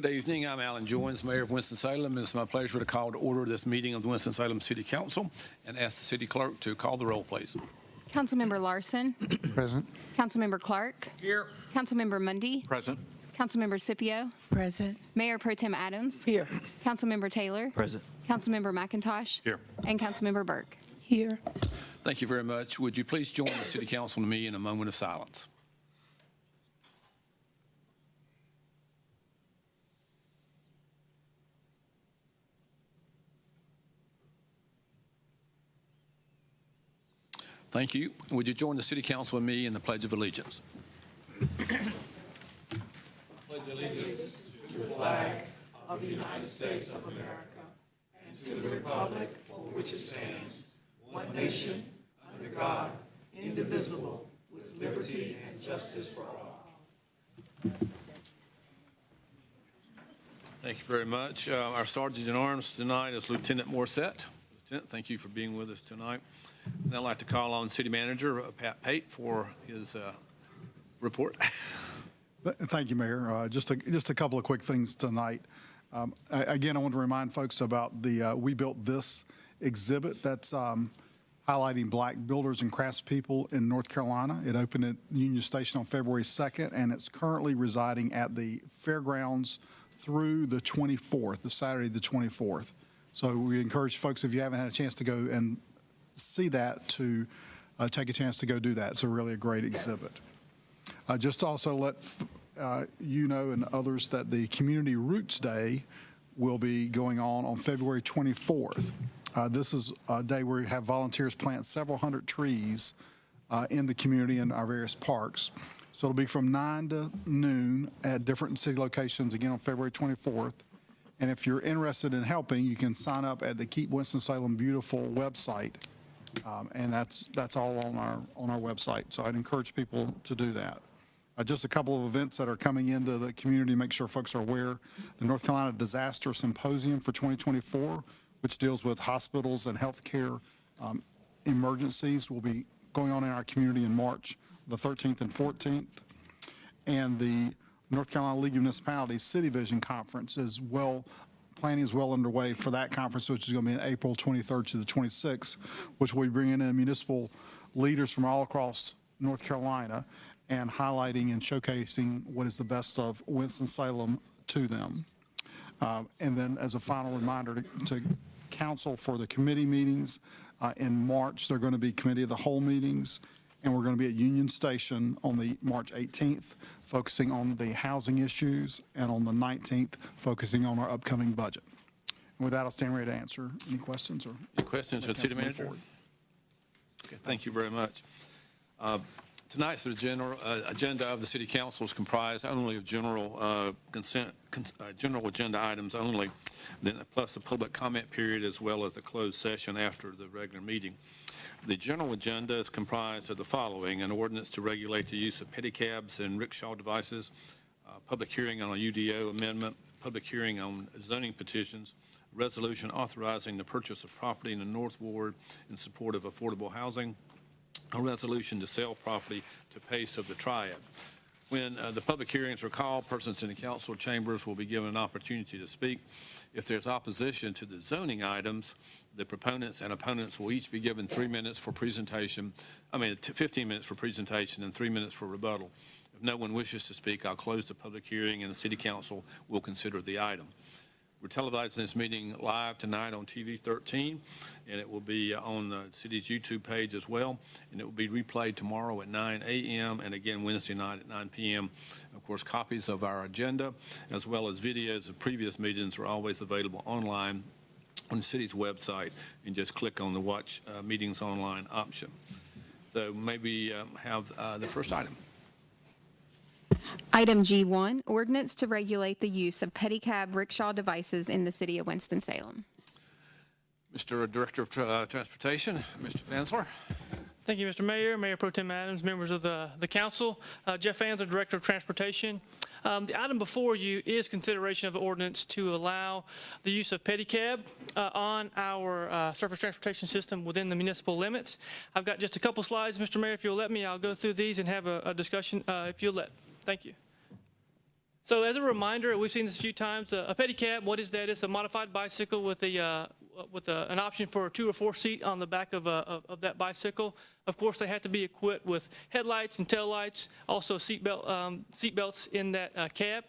Good evening. I'm Alan Joins, Mayor of Winston-Salem. It's my pleasure to call to order this meeting of the Winston-Salem City Council and ask the city clerk to call the roll, please. Councilmember Larson. Present. Councilmember Clark. Here. Councilmember Mundy. Present. Councilmember Scipio. Present. Mayor Pro Tem Adams. Here. Councilmember Taylor. Present. Councilmember McIntosh. Here. And Councilmember Burke. Here. Thank you very much. Would you please join the city council and me in a moment of silence? Thank you. Would you join the city council and me in the Pledge of Allegiance? Pledge allegiance to the flag of the United States of America and to the republic for which it stands, one nation, under God, indivisible, with liberty and justice for all. Thank you very much. Our Sergeant in Arms tonight is Lieutenant Morissette. Lieutenant, thank you for being with us tonight. And I'd like to call on City Manager Pat Pate for his report. Thank you, Mayor. Just a couple of quick things tonight. Again, I want to remind folks about the We Built This exhibit that's highlighting Black builders and craftspeople in North Carolina. It opened at Union Station on February 2nd, and it's currently residing at the fairgrounds through the 24th, the Saturday the 24th. So we encourage folks, if you haven't had a chance to go and see that, to take a chance to go do that. It's really a great exhibit. Just to also let you know and others that the Community Roots Day will be going on February 24th. This is a day where we have volunteers plant several hundred trees in the community and our various parks. So it'll be from 9 to noon at different city locations, again on February 24th. And if you're interested in helping, you can sign up at the Keep Winston-Salem Beautiful website. And that's all on our website. So I'd encourage people to do that. Just a couple of events that are coming into the community, make sure folks are aware. The North Carolina Disaster Symposium for 2024, which deals with hospitals and healthcare emergencies, will be going on in our community in March the 13th and 14th. And the North Carolina League of Municipalities City Vision Conference planning is well underway for that conference, which is going to be in April 23rd to the 26th, which will be bringing in municipal leaders from all across North Carolina and highlighting and showcasing what is the best of Winston-Salem to them. And then as a final reminder to council for the committee meetings, in March, they're going to be committee of the whole meetings, and we're going to be at Union Station on the March 18th, focusing on the housing issues, and on the 19th, focusing on our upcoming budget. And with that, I'll stand ready to answer any questions. Any questions for the City Manager? Okay, thank you very much. Tonight's agenda of the City Council is comprised only of general general agenda items only, plus the public comment period as well as the closed session after the regular meeting. The general agenda is comprised of the following: an ordinance to regulate the use of pedicabs and rickshaw devices, public hearing on a UDO amendment, public hearing on zoning petitions, resolution authorizing the purchase of property in the North Ward in support of affordable housing, a resolution to sell property to Pace of the Triad. When the public hearings are called, persons in the council chambers will be given an opportunity to speak. If there's opposition to the zoning items, the proponents and opponents will each be given 3 minutes for presentation, 15 minutes for presentation and 3 minutes for rebuttal. If no one wishes to speak, I'll close the public hearing and the City Council will consider the item. We're televising this meeting live tonight on TV 13, and it will be on the city's YouTube page as well, and it will be replayed tomorrow at 9 a.m. and again Wednesday night at 9 p.m. Of course, copies of our agenda as well as videos of previous meetings are always available online on the city's website, and just click on the Watch Meetings Online option. So maybe have the first item. Item G1, ordinance to regulate the use of pedicab rickshaw devices in the city of Winston-Salem. Mr. Director of Transportation, Mr. Vansler. Thank you, Mr. Mayor, Mayor Pro Tem Adams, members of the council. Jeff Vansler, Director of Transportation. The item before you is consideration of the ordinance to allow the use of pedicab on our surface transportation system within the municipal limits. I've got just a couple slides, Mr. Mayor. If you'll let me, I'll go through these and have a discussion if you'll let. Thank you. So as a reminder, we've seen this a few times. A pedicab, what is that? It's a modified bicycle with an option for a 2 or 4 seat on the back of that bicycle. Of course, they have to be equipped with headlights and taillights, also seat belts in that cab.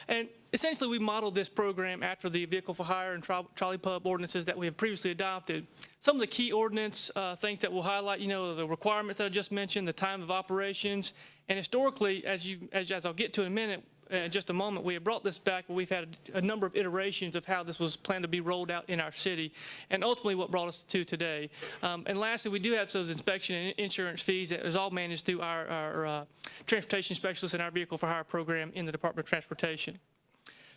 And essentially, we modeled this program after the vehicle for hire and trolley pub ordinances that we have previously adopted. Some of the key ordinance things that we'll highlight, the requirements that I just mentioned, the time of operations, and historically, as I'll get to in a minute, in just a moment, we have brought this back, but we've had a number of iterations of how this was planned to be rolled out in our city, and ultimately what brought us to today. And lastly, we do have those inspection and insurance fees that is all managed through our transportation specialists and our vehicle for hire program in the Department of Transportation.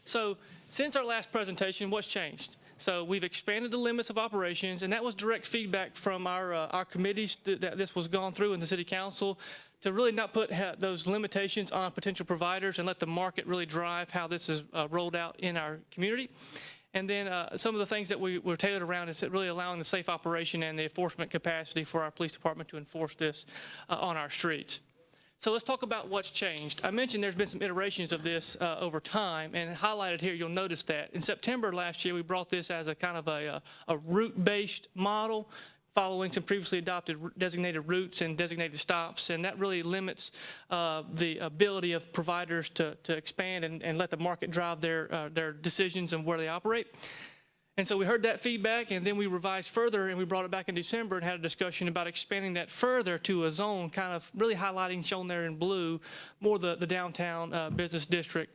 So since our last presentation, what's changed? So we've expanded the limits of operations, and that was direct feedback from our committees that this was gone through in the City Council, to really not put those limitations on potential providers and let the market really drive how this is rolled out in our community. And then some of the things that were tailored around is really allowing the safe operation and the enforcement capacity for our police department to enforce this on our streets. So let's talk about what's changed. I mentioned there's been some iterations of this over time, and highlighted here, you'll notice that. In September last year, we brought this as a kind of a route-based model, following some previously adopted designated routes and designated stops, and that really limits the ability of providers to expand and let the market drive their decisions and where they operate. And so we heard that feedback, and then we revised further, and we brought it back in December and had a discussion about expanding that further to a zone, kind of really highlighting, shown there in blue, more the downtown business district.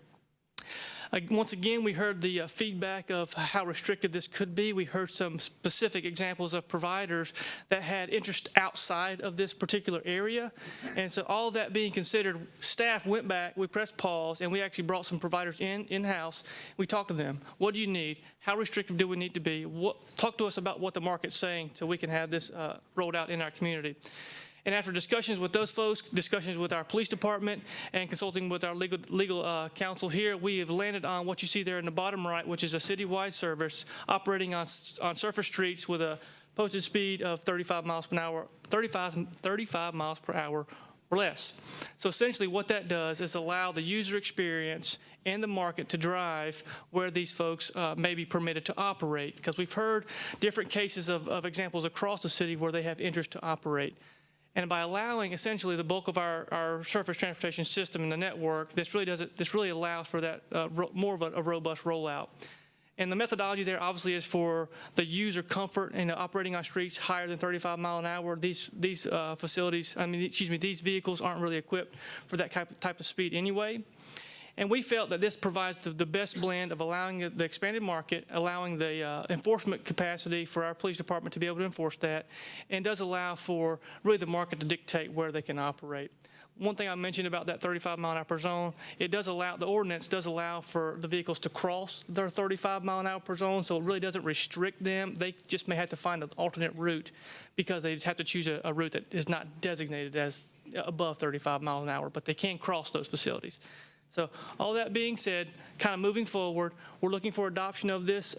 Once again, we heard the feedback of how restricted this could be. We heard some specific examples of providers that had interest outside of this particular area. And so all of that being considered, staff went back, we pressed pause, and we actually brought some providers in-house. We talked to them. What do you need? How restrictive do we need to be? Talk to us about what the market's saying so we can have this rolled out in our community. And after discussions with those folks, discussions with our police department, and consulting with our legal counsel here, we have landed on what you see there in the bottom right, which is a citywide service operating on surface streets with a posted speed of 35 miles per hour or less. So essentially what that does is allow the user experience and the market to drive where these folks may be permitted to operate, because we've heard different cases of examples across the city where they have interest to operate. And by allowing essentially the bulk of our surface transportation system in the network, this really allows for that more of a robust rollout. And the methodology there obviously is for the user comfort and operating on streets higher than 35 miles an hour. These vehicles aren't really equipped for that type of speed anyway. And we felt that this provides the best blend of allowing the expanded market, allowing the enforcement capacity for our police department to be able to enforce that, and does allow for really the market to dictate where they can operate. One thing I mentioned about that 35 mile an hour per zone, the ordinance does allow for the vehicles to cross their 35 mile an hour per zone, so it really doesn't restrict them. They just may have to find an alternate route because they have to choose a route that is not designated as above 35 miles an hour, but they can cross those facilities. So all that being said, kind of moving forward, we're looking for adoption of this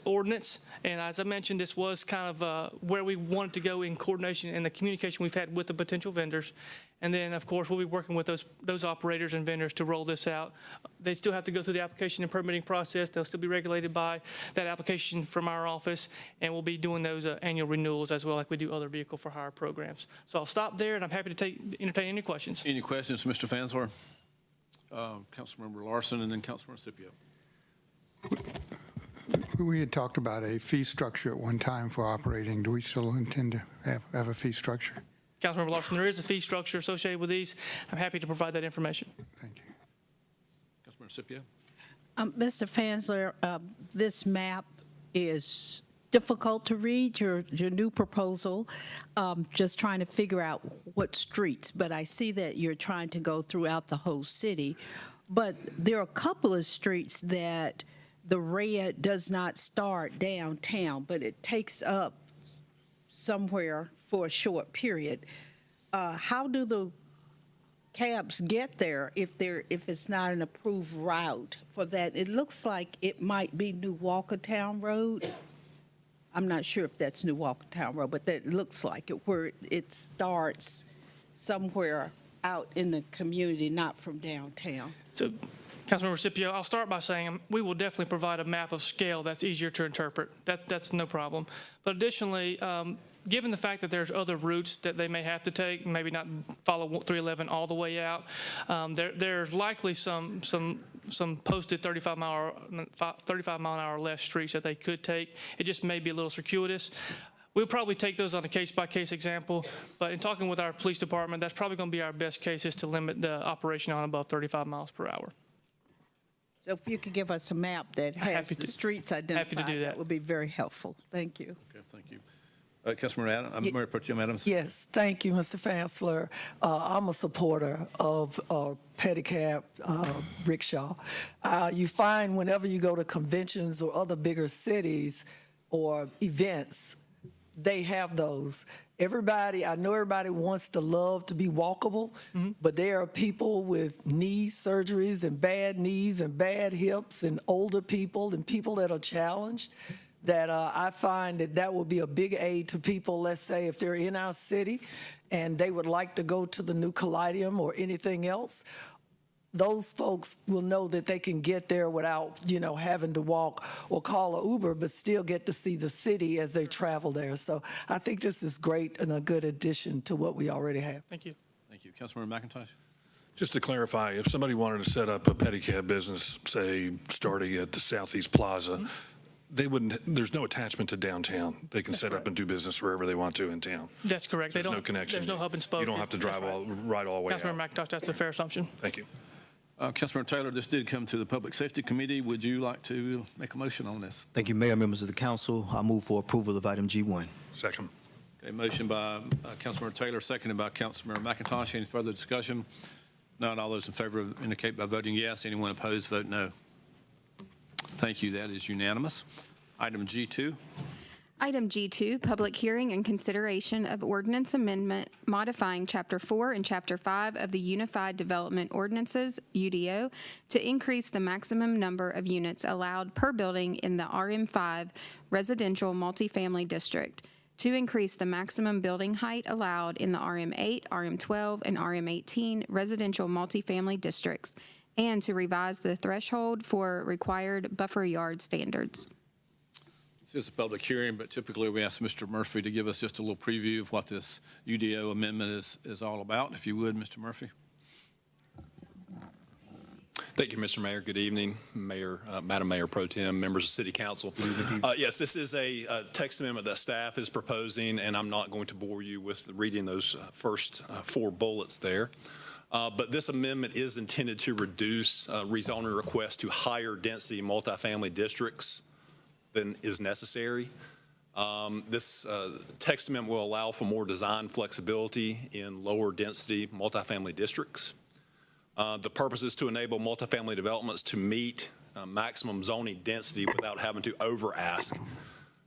ordinance. And as I mentioned, this was kind of where we wanted to go in coordination and the communication we've had with the potential vendors. And then, of course, we'll be working with those operators and vendors to roll this out. They still have to go through the application and permitting process. They'll still be regulated by that application from our office, and we'll be doing those annual renewals as well, like we do other vehicle for hire programs. So I'll stop there, and I'm happy to entertain any questions. Any questions, Mr. Fansler? Councilmember Larson and then Councilmember Scipio. We had talked about a fee structure at one time for operating. Do we still intend to have a fee structure? Councilmember Larson, there is a fee structure associated with these. I'm happy to provide that information. Thank you. Councilmember Scipio. Mr. Fansler, this map is difficult to read, your new proposal, just trying to figure out what streets, but I see that you're trying to go throughout the whole city. But there are a couple of streets that the red does not start downtown, but it takes up somewhere for a short period. How do the cabs get there if it's not an approved route for that? It looks like it might be New Walkertown Road. I'm not sure if that's New Walkertown Road, but that looks like it, where it starts somewhere out in the community, not from downtown. So, Councilmember Scipio, I'll start by saying we will definitely provide a map of scale that's easier to interpret. That's no problem. But additionally, given the fact that there's other routes that they may have to take, maybe not follow 311 all the way out, there's likely some posted 35 mile an hour less streets that they could take. It just may be a little circuitous. We'll probably take those on a case-by-case example, but in talking with our police department, that's probably going to be our best case, is to limit the operation on above 35 miles per hour. So if you could give us a map that has Happy the to- streets happy to identified, do that. that would be very helpful. Thank you. Okay, thank you. Councilmember Adams, Mayor Pro Tem Adams. Yes, thank you, Mr. Fansler. I'm a supporter of pedicab rickshaw. You find whenever you go to conventions or other bigger cities or events, they have those. I know everybody wants to love to be walkable, but there are people with knee surgeries and bad knees and bad hips and older people and people that are challenged, that I find that will be a big aid to people, let's say, if they're in our city and they would like to go to the new Callidium or anything else. Those folks will know that they can get there without, having to walk or call an Uber, but still get to see the city as they travel there. So I think this is great and a good addition to what we already have. Thank you. Thank you. Councilmember McIntosh. Just to clarify, if somebody wanted to set up a pedicab business, say, starting at the Southeast Plaza, there's no attachment to downtown. They can set up and do business wherever they want to in town. That's correct. There's no connection. There's no hub and spoke. You don't have to drive right all the way out. Councilmember McIntosh, that's a fair assumption. Thank you. Councilmember Taylor, this did come to the Public Safety Committee. Would you like to make a motion on this? Thank you, Mayor, members of the council. I move for approval of item G1. Second. Okay, motion by Councilmember Taylor, seconded by Councilmember McIntosh. Any further discussion? Not all those in favor indicate by voting yes. Anyone opposed, vote no. Thank you. That is unanimous. Item G2. Item G2, public hearing and consideration of ordinance amendment modifying Chapter 4 and Chapter 5 of the Unified Development Ordinances, UDO, to increase the maximum number of units allowed per building in the RM5 residential multifamily district, to increase the maximum building height allowed in the RM8, RM12, and RM18 residential multifamily districts, and to revise the threshold for required buffer yard standards. This is a public hearing, but typically we ask Mr. Murphy to give us just a little preview of what this UDO amendment is all about. If you would, Mr. Murphy. Thank you, Mr. Mayor. Good evening, Mayor, Madam Mayor Pro Tem, members of City Council. Yes, this is a text amendment that staff is proposing, and I'm not going to bore you with reading those first 4 bullets there. But this amendment is intended to reduce rezoning requests to higher density multifamily districts than is necessary. This text amendment will allow for more design flexibility in lower density multifamily districts. The purpose is to enable multifamily developments to meet maximum zoning density without having to over-ask.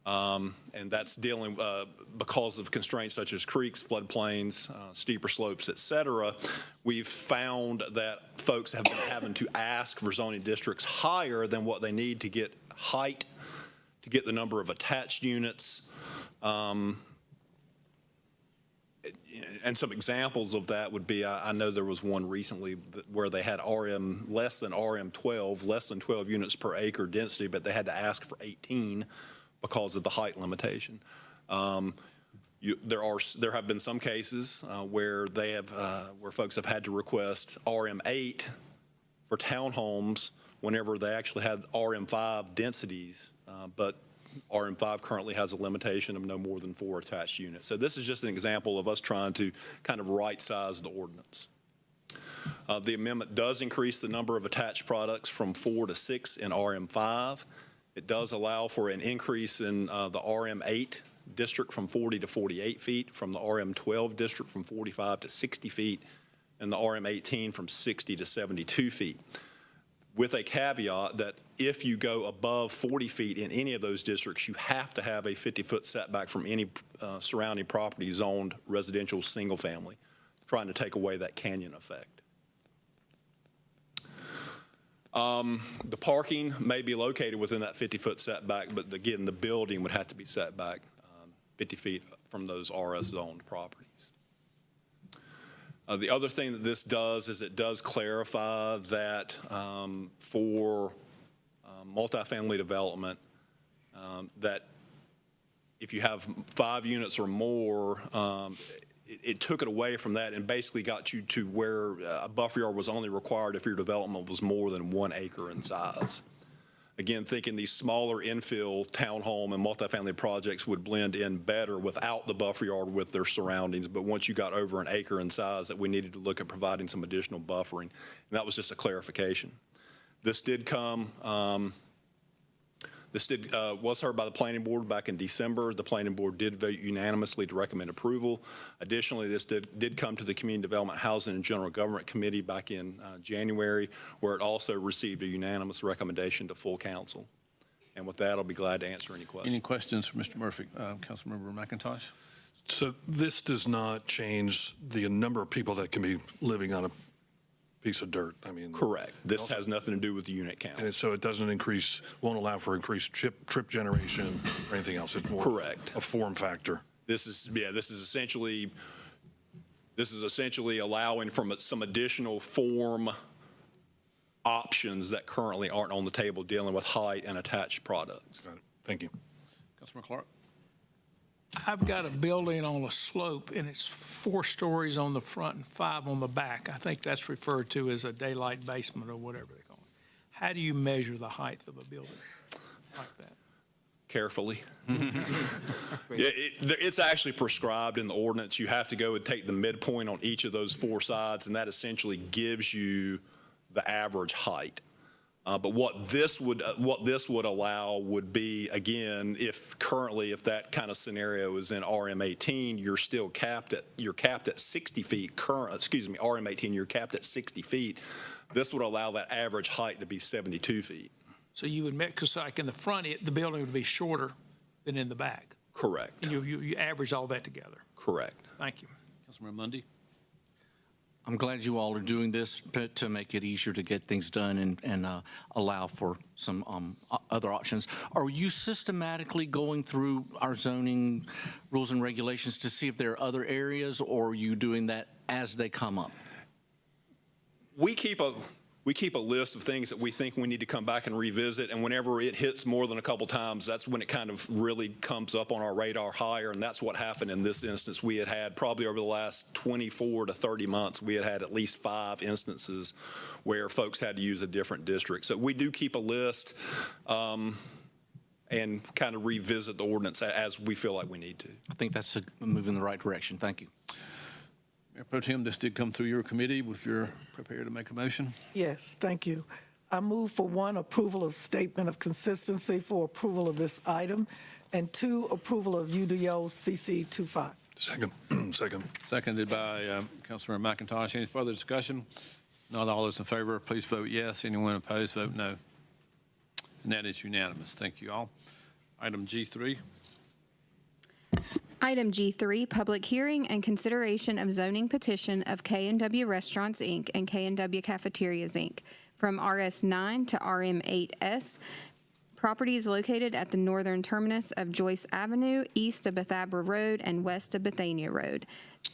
And that's dealing because of constraints such as creeks, floodplains, steeper slopes, et cetera. We've found that folks have been having to ask for zoning districts higher than what they need to get height, to get the number of attached units. And some examples of that would be, I know there was one recently where they had less than RM12, less than 12 units per acre density, but they had to ask for 18 because of the height limitation. There have been some cases where where folks have had to request RM8 for townhomes whenever they actually had RM5 densities, but RM5 currently has a limitation of no more than 4 attached units. So this is just an example of us trying to kind of right-size the ordinance. The amendment does increase the number of attached products from 4 to 6 in RM5. It does allow for an increase in the RM8 district from 40 to 48 feet, from the RM12 district from 45 to 60 feet, and the RM18 from 60 to 72 feet, with a caveat that if you go above 40 feet in any of those districts, you have to have a 50-foot setback from any surrounding property zoned residential single family, trying to take away that canyon effect. The parking may be located within that 50-foot setback, but again, the building would have to be set back 50 feet from those RS zoned properties. The other thing that this does is it does clarify that for multifamily development, that if you have 5 units or more, it took it away from that and basically got you to where a buffer yard was only required if your development was more than 1 acre in size. Again, thinking these smaller infill townhome and multifamily projects would blend in better without the buffer yard with their surroundings. But once you got over 1 acre in size, that we needed to look at providing some additional buffering. And that was just a clarification. This did come, was heard by the planning board back in December. The planning board did vote unanimously to recommend approval. Additionally, this did come to the Community Development, Housing, and General Government Committee back in January, where it also received a unanimous recommendation to full council. And with that, I'll be glad to answer any questions. Any questions for Mr. Murphy? Councilmember McIntosh? So this does not change the number of people that can be living on a piece of dirt. I mean, Correct. This has nothing to do with the unit count. and so it doesn't increase, won't allow for increased trip generation or anything else. It's more Correct. a form factor. This is essentially allowing from some additional form options that currently aren't on the table dealing with height and attached products. Got it. Thank you. Councilmember Clark? I've got a building on a slope, and it's 4 stories on the front and 5 on the back. I think that's referred to as a daylight basement or whatever they call it. How do you measure the height of a building like that? Carefully. It's actually prescribed in the ordinance. You have to go and take the midpoint on each of those 4 sides, and that essentially gives you the average height. But what this would allow would be, again, if that kind of scenario is in RM18, you're capped at 60 feet. RM18, you're capped at 60 feet. This would allow that average height to be 72 feet. So you would, because like in the front, the building would be shorter than in the back. Correct. You average all that together. Correct. Thank you. Councilmember Mundy? I'm glad you all are doing this to make it easier to get things done and allow for some other options. Are you systematically going through our zoning rules and regulations to see if there are other areas, or are you doing that as they come up? We keep a list of things that we think we need to come back and revisit, and whenever it hits more than a couple times, that's when it kind of really comes up on our radar higher, and that's what happened in this instance. We had probably over the last 24 to 30 months, we had at least 5 instances where folks had to use a different district. So we do keep a list and kind of revisit the ordinance as we feel like we need to. I think that's a move in the right direction. Thank you. Mayor Pro Tem, this did come through your committee. If you're prepared to make a motion. Yes, thank you. I move for 1, approval of statement of consistency for approval of this item, and 2, approval of UDO CC 25. Second. Seconded by Councilmember McIntosh. Any further discussion? Not all those in favor, please vote yes. Anyone opposed, vote no. And that is unanimous. Thank you all. Item G3. Item G3, public hearing and consideration of zoning petition of K&W Restaurants, Inc. and K&W Cafeterias, Inc. from RS9 to RM8S. Property is located at the northern terminus of Joyce Avenue, east of Bethabara Road and west of Bethania Road.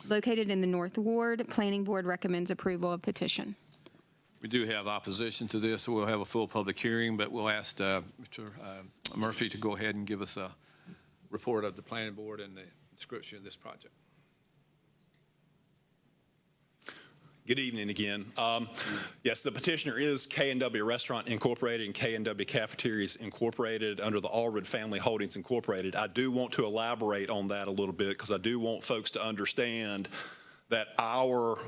Located in the North Ward, Planning Board recommends approval of petition. We do have opposition to this, so we'll have a full public hearing, but we'll ask Mr. Murphy to go ahead and give us a report of the planning board and the description of this project. Good evening again. Yes, the petitioner is K&W Restaurant Incorporated and K&W Cafeterias Incorporated under the Allred Family Holdings Incorporated. I do want to elaborate on that a little bit because I do want folks to understand that our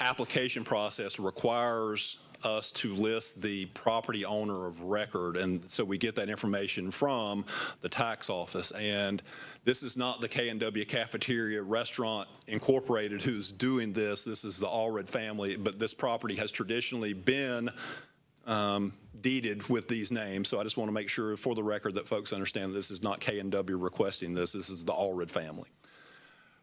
application process requires us to list the property owner of record, and so we get that information from the tax office. And this is not the K&W Cafeteria Restaurant Incorporated who's doing this. This is the Allred family, but this property has traditionally been deeded with these names. So I just want to make sure for the record that folks understand this is not K&W requesting this. This is the Allred family.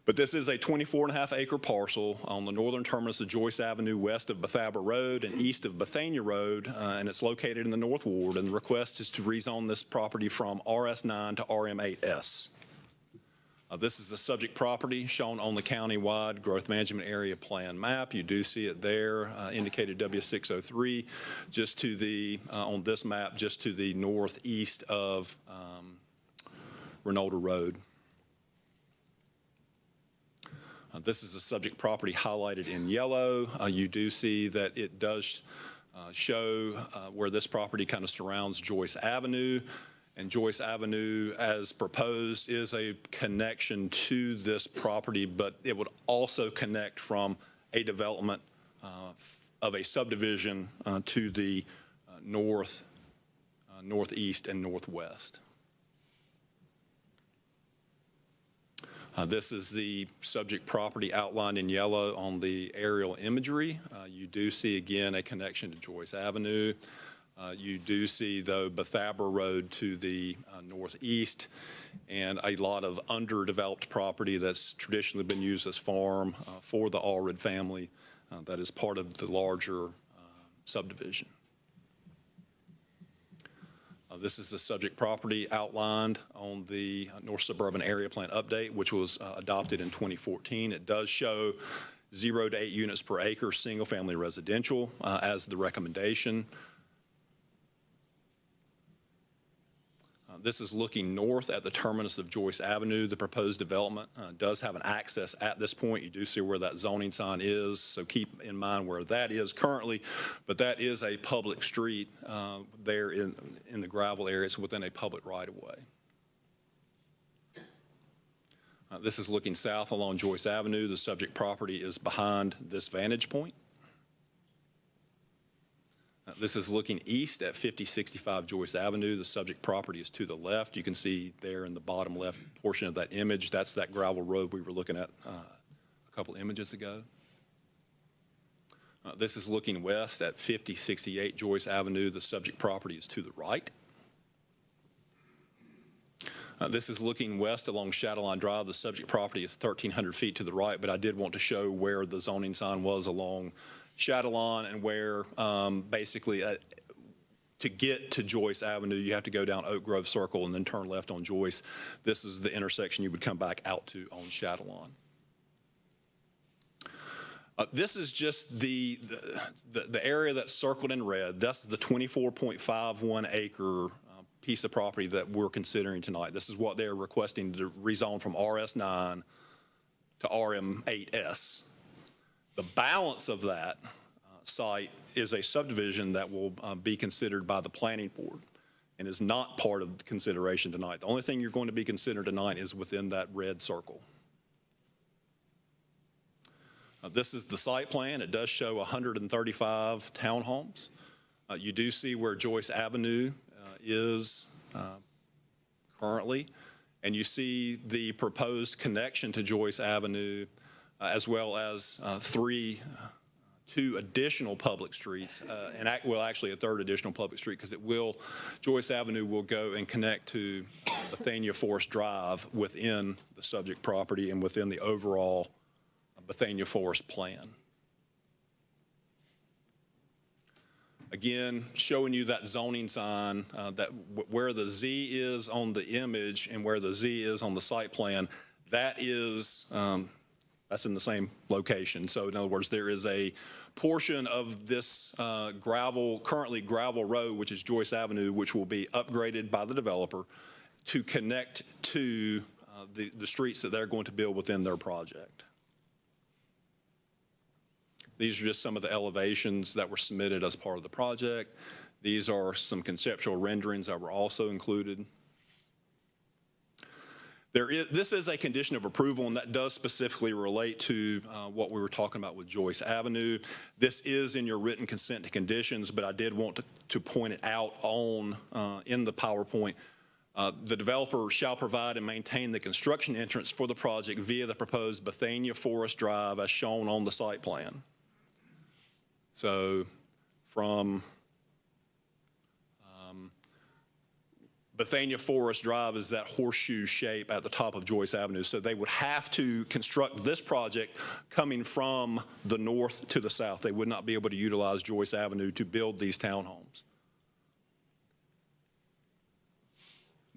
But this is a 24.5 acre parcel on the northern terminus of Joyce Avenue, west of Bethabara Road and east of Bethania Road, and it's located in the North Ward. And the request is to rezone this property from RS9 to RM8S. This is the subject property shown on the countywide growth management area plan map. You do see it there, indicated W603, just to the, on this map, just to the northeast of Renolda Road. This is the subject property highlighted in yellow. You do see that it does show where this property kind of surrounds Joyce Avenue. And Joyce Avenue, as proposed, is a connection to this property, but it would also connect from a development of a subdivision to the north, northeast, and northwest. This is the subject property outlined in yellow on the aerial imagery. You do see, again, a connection to Joyce Avenue. You do see, though, Bethabara Road to the northeast and a lot of underdeveloped property that's traditionally been used as farm for the Allred family that is part of the larger subdivision. This is the subject property outlined on the North Suburban Area Plan Update, which was adopted in 2014. It does show 0 to 8 units per acre, single-family residential as the recommendation. This is looking north at the terminus of Joyce Avenue. The proposed development does have an access at this point. You do see where that zoning sign is, so keep in mind where that is currently, but that is a public street there in the gravel area. It's within a public right-of-way. This is looking south along Joyce Avenue. The subject property is behind this vantage point. This is looking east at 5065 Joyce Avenue. The subject property is to the left. You can see there in the bottom left portion of that image, that's that gravel road we were looking at a couple images ago. This is looking west at 5068 Joyce Avenue. The subject property is to the right. This is looking west along Shadowline Drive. The subject property is 1,300 feet to the right, but I did want to show where the zoning sign was along Shadowline and where basically to get to Joyce Avenue, you have to go down Oak Grove Circle and then turn left on Joyce. This is the intersection you would come back out to on Shadowline. This is just the area that's circled in red. That's the 24.51 acre piece of property that we're considering tonight. This is what they're requesting to rezone from RS9 to RM8S. The balance of that site is a subdivision that will be considered by the planning board and is not part of the consideration tonight. The only thing you're going to be considered tonight is within that red circle. This is the site plan. It does show 135 townhomes. You do see where Joyce Avenue is currently, and you see the proposed connection to Joyce Avenue as well as two additional public streets, and actually a third additional public street, because Joyce Avenue will go and connect to Bethania Forest Drive within the subject property and within the overall Bethania Forest plan. Again, showing you that zoning sign, that where the Z is on the image and where the Z is on the site plan, that is that's in the same location. So in other words, there is a portion of this currently gravel road, which is Joyce Avenue, which will be upgraded by the developer to connect to the streets that they're going to build within their project. These are just some of the elevations that were submitted as part of the project. These are some conceptual renderings that were also included. This is a condition of approval, and that does specifically relate to what we were talking about with Joyce Avenue. This is in your written consent to conditions, but I did want to point it out in the PowerPoint. The developer shall provide and maintain the construction entrance for the project via the proposed Bethania Forest Drive as shown on the site plan. So from Bethania Forest Drive is that horseshoe shape at the top of Joyce Avenue. So they would have to construct this project coming from the north to the south. They would not be able to utilize Joyce Avenue to build these townhomes.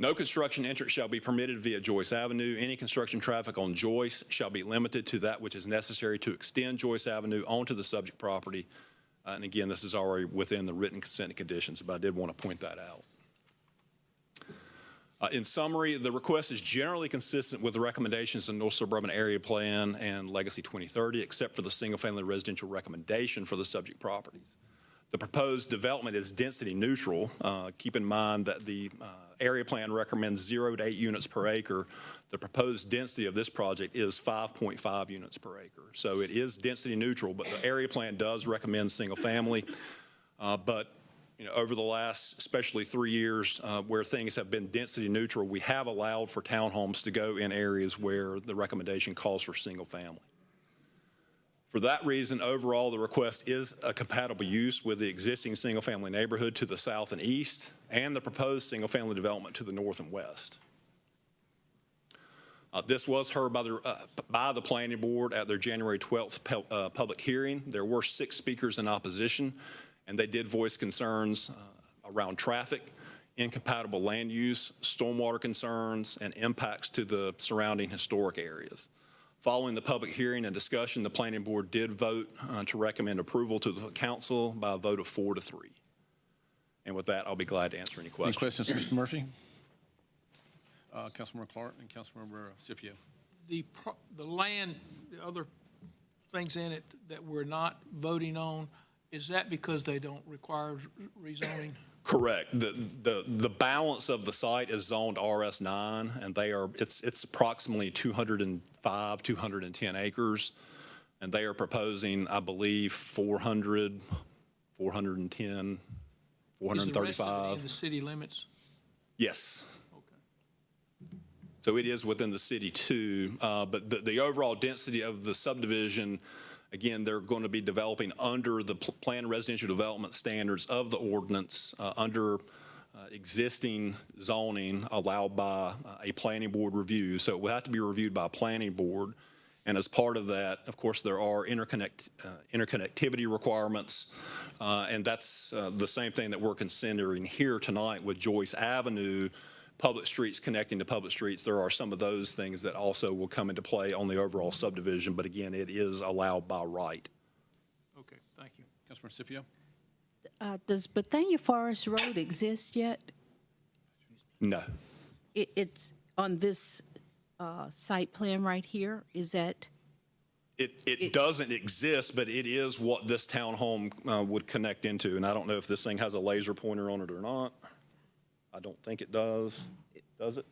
No construction entrance shall be permitted via Joyce Avenue. Any construction traffic on Joyce shall be limited to that which is necessary to extend Joyce Avenue onto the subject property. And again, this is already within the written consent conditions, but I did want to point that out. In summary, the request is generally consistent with the recommendations in North Suburban Area Plan and Legacy 2030, except for the single-family residential recommendation for the subject properties. The proposed development is density neutral. Keep in mind that the area plan recommends 0 to 8 units per acre. The proposed density of this project is 5.5 units per acre. So it is density neutral, but the area plan does recommend single family. But over the last, especially 3 years, where things have been density neutral, we have allowed for townhomes to go in areas where the recommendation calls for single family. For that reason, overall, the request is a compatible use with the existing single-family neighborhood to the south and east and the proposed single-family development to the north and west. This was heard by the Planning Board at their January 12th public hearing. There were 6 speakers in opposition, and they did voice concerns around traffic, incompatible land use, stormwater concerns, and impacts to the surrounding historic areas. Following the public hearing and discussion, the Planning Board did vote to recommend approval to the council by a vote of 4 to 3. And with that, I'll be glad to answer any questions. Any questions, Mr. Murphy? Councilmember Clark and Councilmember Scipio. The land, the other things in it that we're not voting on, is that because they don't require rezoning? Correct. The balance of the site is zoned RS9, and it's approximately 205, 210 acres, and they are proposing, I believe, 400, 410, 435. Is the rest of it in the city limits? Yes. Okay. So it is within the city too, but the overall density of the subdivision, again, they're going to be developing under the planned residential development standards of the ordinance, under existing zoning allowed by a planning board review. So it will have to be reviewed by a planning board. And as part of that, of course, there are interconnectivity requirements. And that's the same thing that we're considering here tonight with Joyce Avenue. Public streets connecting to public streets, there are some of those things that also will come into play on the overall subdivision, but again, it is allowed by right. Okay, thank you. Councilmember Scipio. Does Bethania Forest Road exist yet? No. It's on this site plan right here? Is that? It doesn't exist, but it is what this townhome would connect into, and I don't know if this thing has a laser pointer on it or not. I don't think it does. Does it?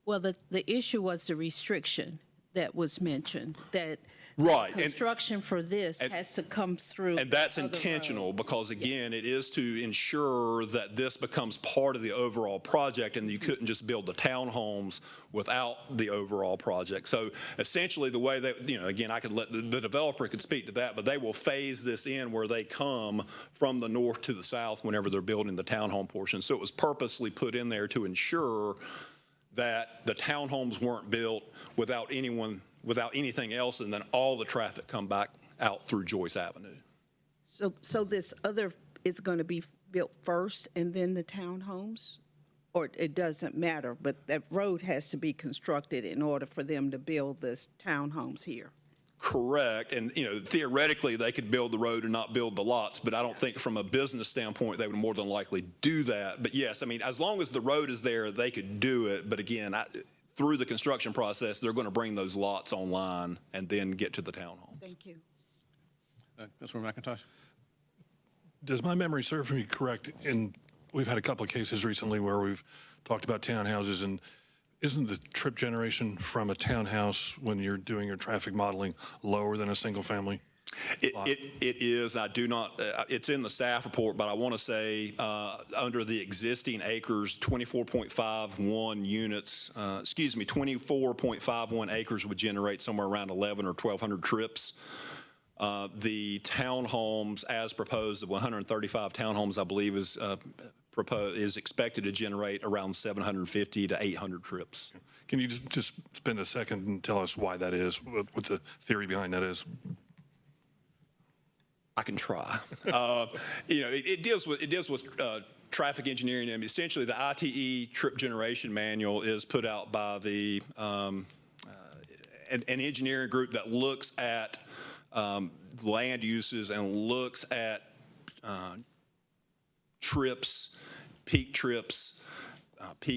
Well, the issue was the restriction that was mentioned, that right. construction for this has to come through. And that's intentional because, again, it is to ensure that this becomes part of the overall project and you couldn't just build the townhomes without the overall project. So essentially the way that, again, I could let the developer could speak to that, but they will phase this in where they come from the north to the south whenever they're building the townhome portion. So it was purposely put in there to ensure that the townhomes weren't built without anything else, and then all the traffic come back out through Joyce Avenue. So this other is going to be built first and then the townhomes? Or it doesn't matter, but that road has to be constructed in order for them to build this townhomes here? Correct. And, theoretically, they could build the road and not build the lots, but I don't think from a business standpoint, they would more than likely do that. But yes, as long as the road is there, they could do it. But again, through the construction process, they're going to bring those lots online and then get to the townhomes. Thank you. Councilmember McIntosh. Does my memory serve me correct? And we've had a couple of cases recently where we've talked about townhouses, and isn't the trip generation from a townhouse when you're doing your traffic modeling lower than a single family? It is. I do not, it's in the staff report, but I want to say under the existing acres, 24.51 units, 24.51 acres would generate somewhere around 11 or 1,200 trips. The townhomes as proposed, the 135 townhomes, I believe is expected to generate around 750 to 800 trips. Can you just spend a second and tell us why that is, what the theory behind that is? I can try. It deals with traffic engineering, and essentially the ITE trip generation manual is put out by the an engineering group that looks at land uses and looks at trips, peak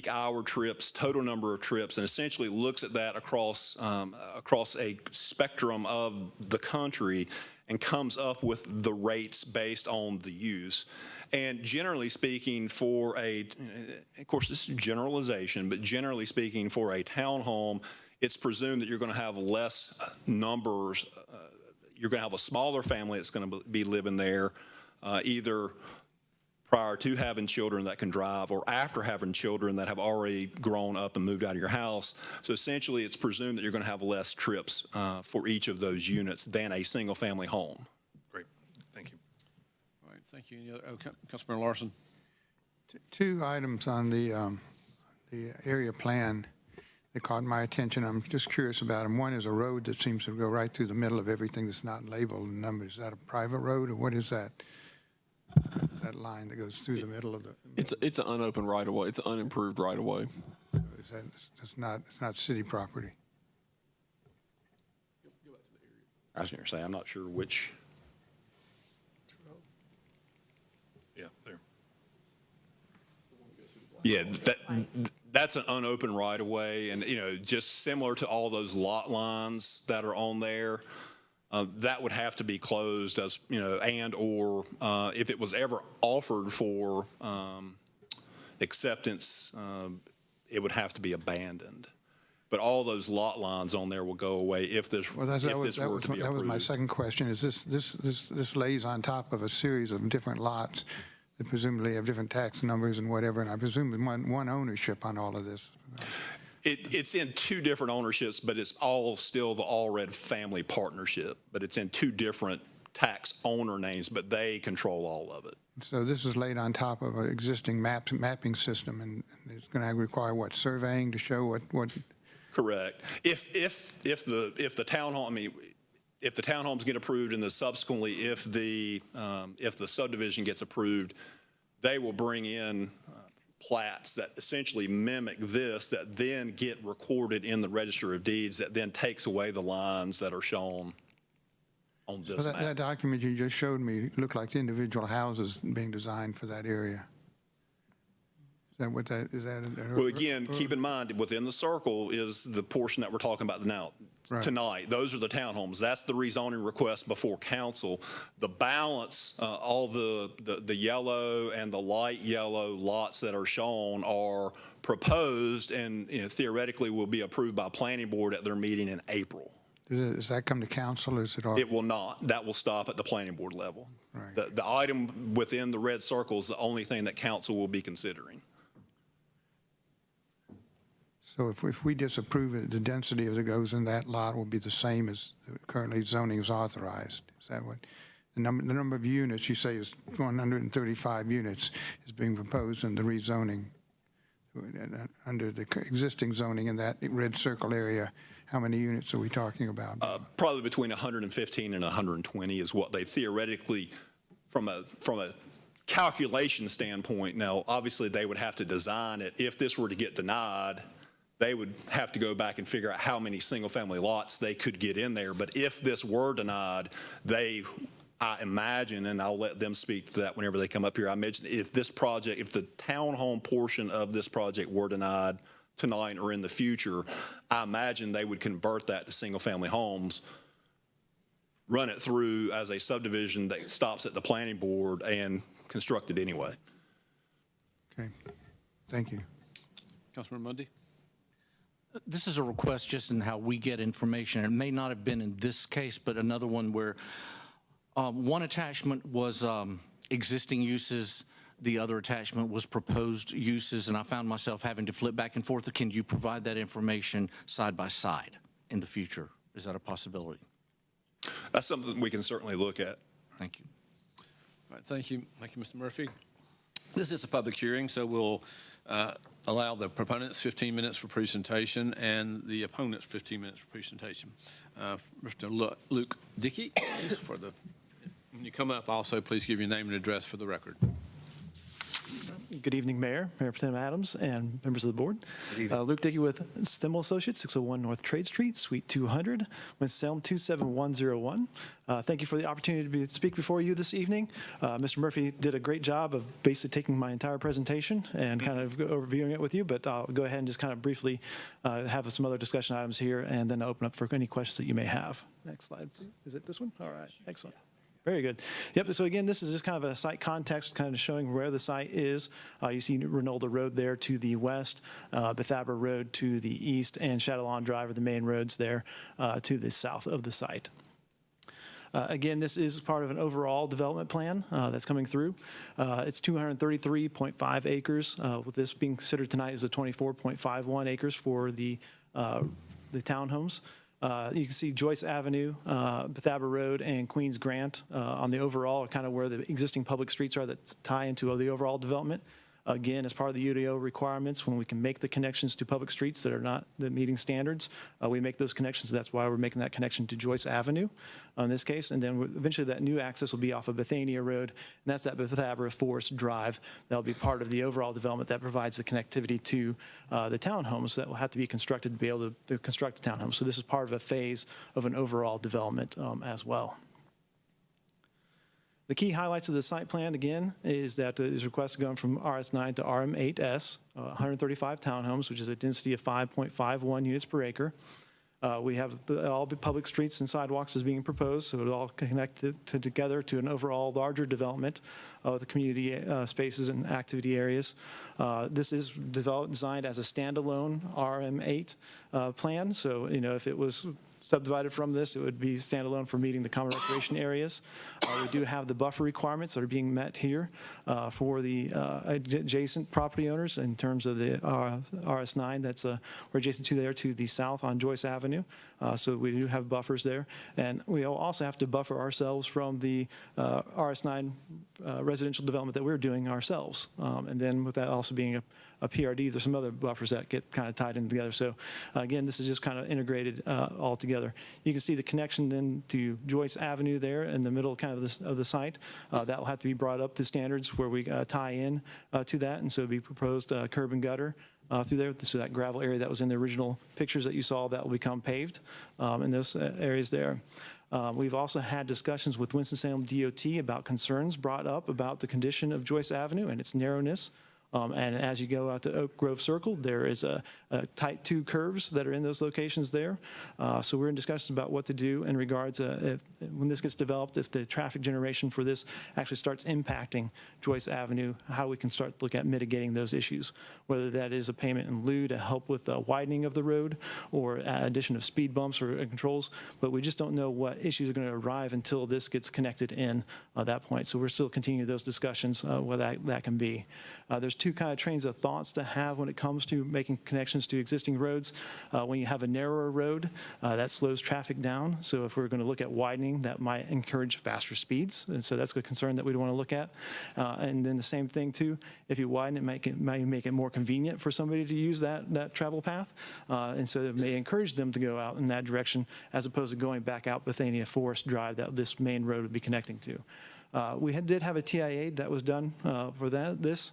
hour trips, total number of trips, and essentially looks at that across a spectrum of the country and comes up with the rates based on the use. And generally speaking, of course, this is generalization, but generally speaking, for a townhome, it's presumed that you're going to have less numbers. You're going to have a smaller family that's going to be living there, either prior to having children that can drive or after having children that have already grown up and moved out of your house. So essentially, it's presumed that you're going to have less trips for each of those units than a single-family home. Great, thank you. All right, thank you. Any other, Councilmember Larson? Two items on the area plan that caught my attention. I'm just curious about them. One is a road that seems to go right through the middle of everything that's not labeled and numbered. Is that a private road, or what is that? That line that goes through the middle of the. It's an unopened right of way. It's an unimproved right of way. It's not city property. I was going to say, I'm not sure which. Yeah, there. Yeah, that's an unopened right of way, and just similar to all those lot lines that are on there. That would have to be closed as, and or if it was ever offered for acceptance, it would have to be abandoned. But all those lot lines on there will go away if this were to be approved. That was my second question. Is this lays on top of a series of different lots that presumably have different tax numbers and whatever, and I presume one ownership on all of this? It's in two different ownerships, but it's all still the Allred family partnership. But it's in two different tax owner names, but they control all of it. So this is laid on top of an existing mapping system, and it's going to require what, surveying to show what? Correct. If the townhome, if the townhomes get approved, and then subsequently if the subdivision gets approved, they will bring in plats that essentially mimic this, that then get recorded in the Register of Deeds, that then takes away the lines that are shown on this map. That document you just showed me looked like individual houses being designed for that area. Is that what that is? Well, again, keep in mind, within the circle is the portion that we're talking about now. Right. Tonight. Those are the townhomes. That's the rezoning request before council. The balance, all the yellow and the light yellow lots that are shown are proposed and theoretically will be approved by planning board at their meeting in April. Does that come to council, or is it all? It will not. That will stop at the planning board level. Right. The item within the red circle is the only thing that council will be considering. So if we disapprove it, the density as it goes in that lot will be the same as currently zoning is authorized. Is that what? The number of units you say is 135 units is being proposed in the rezoning under the existing zoning in that red circle area. How many units are we talking about? Probably between 115 and 120 is what they theoretically, from a calculation standpoint. Now, obviously, they would have to design it. If this were to get denied, they would have to go back and figure out how many single-family lots they could get in there. But if this were denied, I imagine, and I'll let them speak to that whenever they come up here, I imagine if the townhome portion of this project were denied tonight or in the future, I imagine they would convert that to single-family homes, run it through as a subdivision that stops at the planning board, and construct it anyway. Okay. Thank you. Councilman Mundy? This is a request just in how we get information. It may not have been in this case, but another one where one attachment was existing uses, the other attachment was proposed uses, and I found myself having to flip back and forth. Can you provide that information side by side in the future? Is that a possibility? That's something we can certainly look at. Thank you. All right, thank you. Thank you, Mr. Murphy. This is a public hearing, so we'll allow the proponents 15 minutes for presentation and the opponents 15 minutes for presentation. Mr. Luke Dickey, when you come up, also please give your name and address for the record. Good evening, Mayor Pro Tem Adams, and members of the board. Luke Dickey with Stimmel Associates, 601 North Trade Street, Suite 200, Winston-Salem 27101. Thank you for the opportunity to speak before you this evening. Mr. Murphy did a great job of basically taking my entire presentation and kind of overviewing it with you, but I'll go ahead and just kind of briefly have some other discussion items here and then open up for any questions that you may have. Next slide. Is it this one? All right. Excellent. Very good. Yep, so again, this is just kind of a site context, kind of showing where the site is. You see Renolda Road there to the west, Bethabara Road to the east, and Chatelawn Drive are the main roads there to the south of the site. Again, this is part of an overall development plan that's coming through. It's 233.5 acres, with this being considered tonight as the 24.51 acres for the townhomes. You can see Joyce Avenue, Bethabara Road, and Queens Grant on the overall, kind of where the existing public streets are that tie into the overall development. Again, as part of the UDO requirements, when we can make the connections to public streets that are not meeting standards, we make those connections. That's why we're making that connection to Joyce Avenue in this case. And then eventually that new access will be off of Bethania Road, and that's that Bethabara Forest Drive. That'll be part of the overall development that provides the connectivity to the townhomes that will have to be constructed to be able to construct the townhomes. So this is part of a phase of an overall development as well. The key highlights of the site plan, again, is that it is requested going from RS9 to RM8S, 135 townhomes, which is a density of 5.51 units per acre. We have all the public streets and sidewalks is being proposed, so it'll all connect together to an overall larger development of the community spaces and activity areas. This is designed as a standalone RM8 plan, so if it was subdivided from this, it would be standalone for meeting the common recreation areas. We do have the buffer requirements that are being met here for the adjacent property owners in terms of the RS9 that's we're adjacent to there to the south on Joyce Avenue. So we do have buffers there. And we also have to buffer ourselves from the RS9 residential development that we're doing ourselves. And then with that also being a PRD, there's some other buffers that get kind of tied in together. So again, this is just kind of integrated all together. You can see the connection then to Joyce Avenue there in the middle kind of the site. That will have to be brought up to standards where we tie in to that. And so it'll be proposed curb and gutter through there. So that gravel area that was in the original pictures that you saw, that will become paved in those areas there. We've also had discussions with Winston-Salem DOT about concerns brought up about the condition of Joyce Avenue and its narrowness. And as you go out to Oak Grove Circle, there is a tight two curves that are in those locations there. So we're in discussions about what to do in regards when this gets developed, if the traffic generation for this actually starts impacting Joyce Avenue, how we can start to look at mitigating those issues, whether that is a payment in lieu to help with the widening of the road or addition of speed bumps or controls. But we just don't know what issues are going to arrive until this gets connected in at that point. So we're still continuing those discussions, what that can be. There's two kind of trains of thoughts to have when it comes to making connections to existing roads. When you have a narrower road, that slows traffic down. So if we're going to look at widening, that might encourage faster speeds. And so that's a concern that we'd want to look at. And then the same thing too, if you widen it, might make it more convenient for somebody to use that travel path. And so it may encourage them to go out in that direction as opposed to going back out Bethania Forest Drive that this main road would be connecting to. We did have a TIA that was done for this.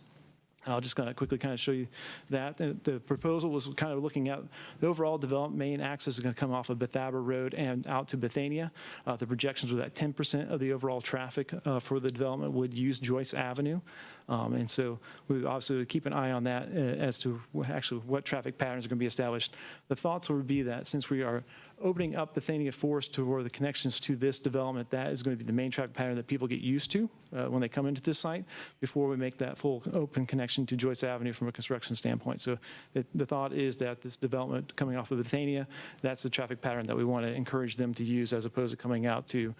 I'll just kind of quickly kind of show you that. The proposal was kind of looking at the overall development. Main access is going to come off of Bethabara Road and out to Bethania. The projections were that 10% of the overall traffic for the development would use Joyce Avenue. And so we also keep an eye on that as to actually what traffic patterns are going to be established. The thoughts would be that since we are opening up Bethania Forest toward the connections to this development, that is going to be the main traffic pattern that people get used to when they come into this site before we make that full open connection to Joyce Avenue from a construction standpoint. So the thought is that this development coming off of Bethania, that's the traffic pattern that we want to encourage them to use as opposed to coming out to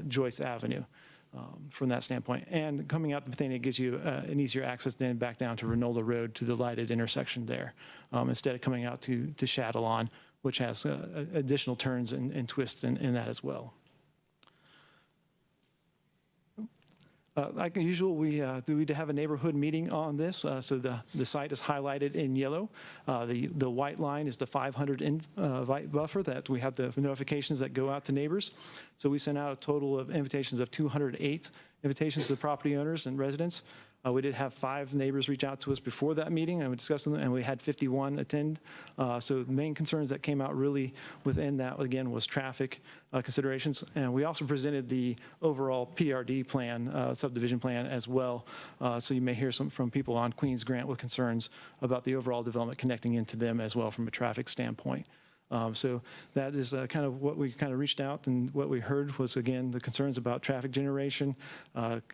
Joyce Avenue. From that standpoint. And coming out to Bethania gives you an easier access then back down to Renolda Road to the lighted intersection there, instead of coming out to Chatelawn, which has additional turns and twists in that as well. Like usual, we have a neighborhood meeting on this. So the site is highlighted in yellow. The white line is the 500 invite buffer that we have the notifications that go out to neighbors. So we sent out a total of invitations of 208 invitations to the property owners and residents. We did have 5 neighbors reach out to us before that meeting, and we discussed them, and we had 51 attend. So the main concerns that came out really within that, again, was traffic considerations. And we also presented the overall PRD plan, subdivision plan as well. So you may hear some from people on Queens Grant with concerns about the overall development connecting into them as well from a traffic standpoint. So that is kind of what we kind of reached out, and what we heard was, again, the concerns about traffic generation,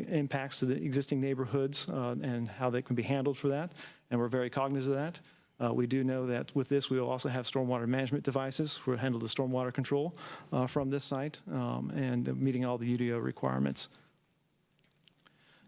impacts to the existing neighborhoods, and how they can be handled for that. And we're very cognizant of that. We do know that with this, we will also have stormwater management devices for handle the stormwater control from this site, and meeting all the UDO requirements.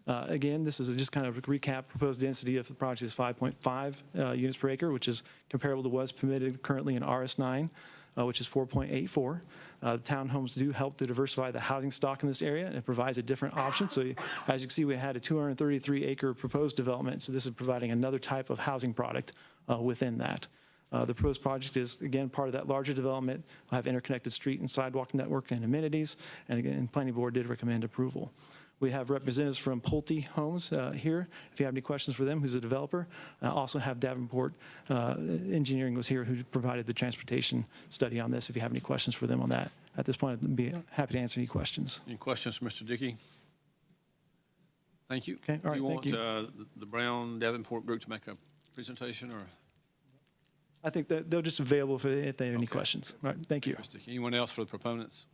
Again, this is just kind of a recap. Proposed density of the project is 5.5 units per acre, which is comparable to what's permitted currently in RS9, which is 4.84. The townhomes do help to diversify the housing stock in this area, and it provides a different option. So as you can see, we had a 233-acre proposed development, so this is providing another type of housing product within that. The proposed project is, again, part of that larger development. We'll have interconnected street and sidewalk network and amenities, and again, Planning Board did recommend approval. We have representatives from Pulte Homes here, if you have any questions for them, who's a developer. Also have Davenport Engineering was here, who provided the transportation study on this, if you have any questions for them on that. At this point, I'd be happy to answer any questions. Any questions for Mr. Dickey? Thank you. Okay, all right, thank you. You want the Brown Davenport group to make a presentation, or? I think that they're just available if they have any questions. All right, thank you. Mr. Dickey. Anyone else for the proponents?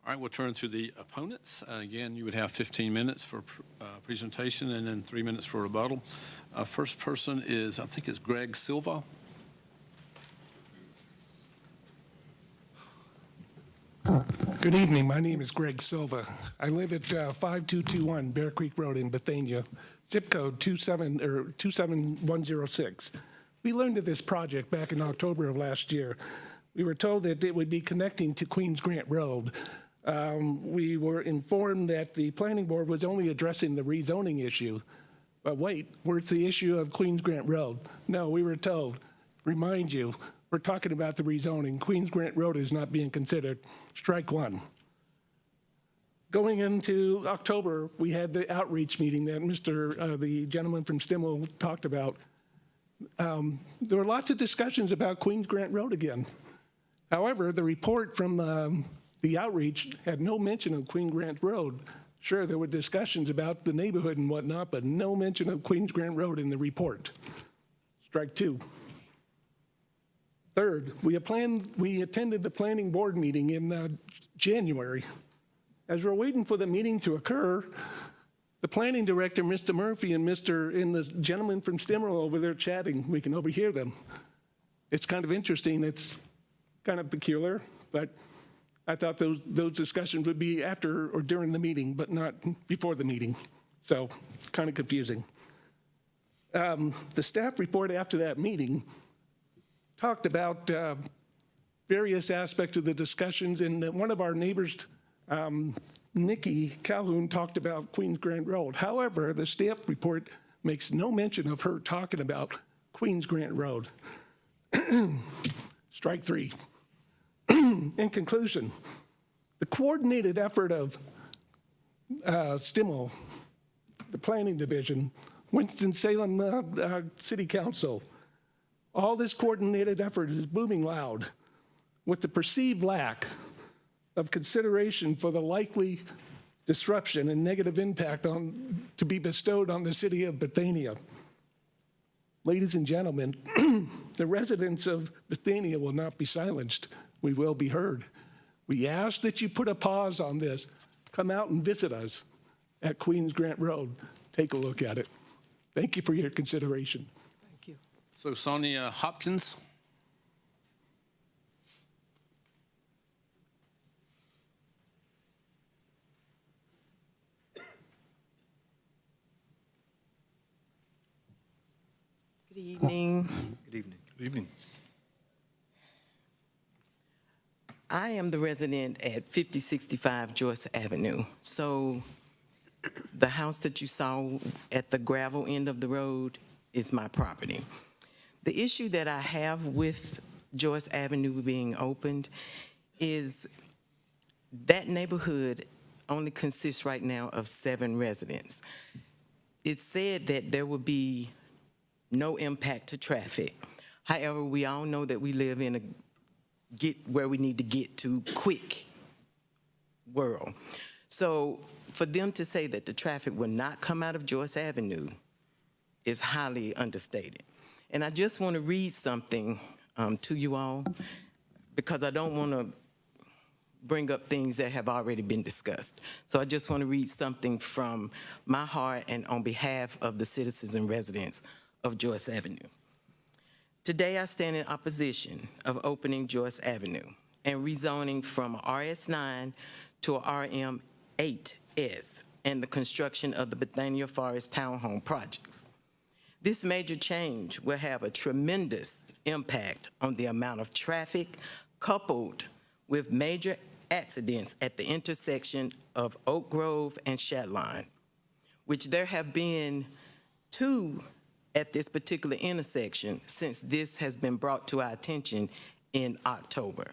All right, we'll turn to the opponents. Again, you would have 15 minutes for presentation and then 3 minutes for rebuttal. First person is, I think it's Greg Silva. Good evening. My name is Greg Silva. I live at 5221 Bear Creek Road in Bethania, zip code 27106. We learned of this project back in October of last year. We were told that it would be connecting to Queens Grant Road. We were informed that the planning board was only addressing the rezoning issue. But wait, where's the issue of Queens Grant Road? No, we were told, remind you, we're talking about the rezoning. Queens Grant Road is not being considered. Strike one. Going into October, we had the outreach meeting that the gentleman from Stimmel talked about. There were lots of discussions about Queens Grant Road again. However, the report from the outreach had no mention of Queens Grant Road. Sure, there were discussions about the neighborhood and whatnot, but no mention of Queens Grant Road in the report. Strike two. Third, we attended the planning board meeting in January. As we're waiting for the meeting to occur, the planning director, Mr. Murphy, and the gentleman from Stimmel over there chatting. We can overhear them. It's kind of interesting. It's kind of peculiar, but I thought those discussions would be after or during the meeting, but not before the meeting. So kind of confusing. The staff report after that meeting talked about various aspects of the discussions, and one of our neighbors, Nikki Calhoun, talked about Queens Grant Road. However, the staff report makes no mention of her talking about Queens Grant Road. Strike three. In conclusion, the coordinated effort of Stimmel, the Planning Division, Winston-Salem City Council, all this coordinated effort is booming loud with the perceived lack of consideration for the likely disruption and negative impact to be bestowed on the city of Bethania. Ladies and gentlemen, the residents of Bethania will not be silenced. We will be heard. We ask that you put a pause on this. Come out and visit us at Queens Grant Road. Take a look at it. Thank you for your consideration. Thank you. So Sonia Hopkins. Good evening. Good evening. Good evening. I am the resident at 5065 Joyce Avenue. So the house that you saw at the gravel end of the road is my property. The issue that I have with Joyce Avenue being opened is that neighborhood only consists right now of 7 residents. It said that there would be no impact to traffic. However, we all know that we live in a get where we need to get to quick world. So for them to say that the traffic will not come out of Joyce Avenue is highly understated. And I just want to read something to you all, because I don't want to bring up things that have already been discussed. So I just want to read something from my heart and on behalf of the citizens and residents of Joyce Avenue. Today, I stand in opposition of opening Joyce Avenue and rezoning from RS9 to a RM8S and the construction of the Bethania Forest Townhome projects. This major change will have a tremendous impact on the amount of traffic coupled with major accidents at the intersection of Oak Grove and Shatline, which there have been 2 at this particular intersection since this has been brought to our attention in October.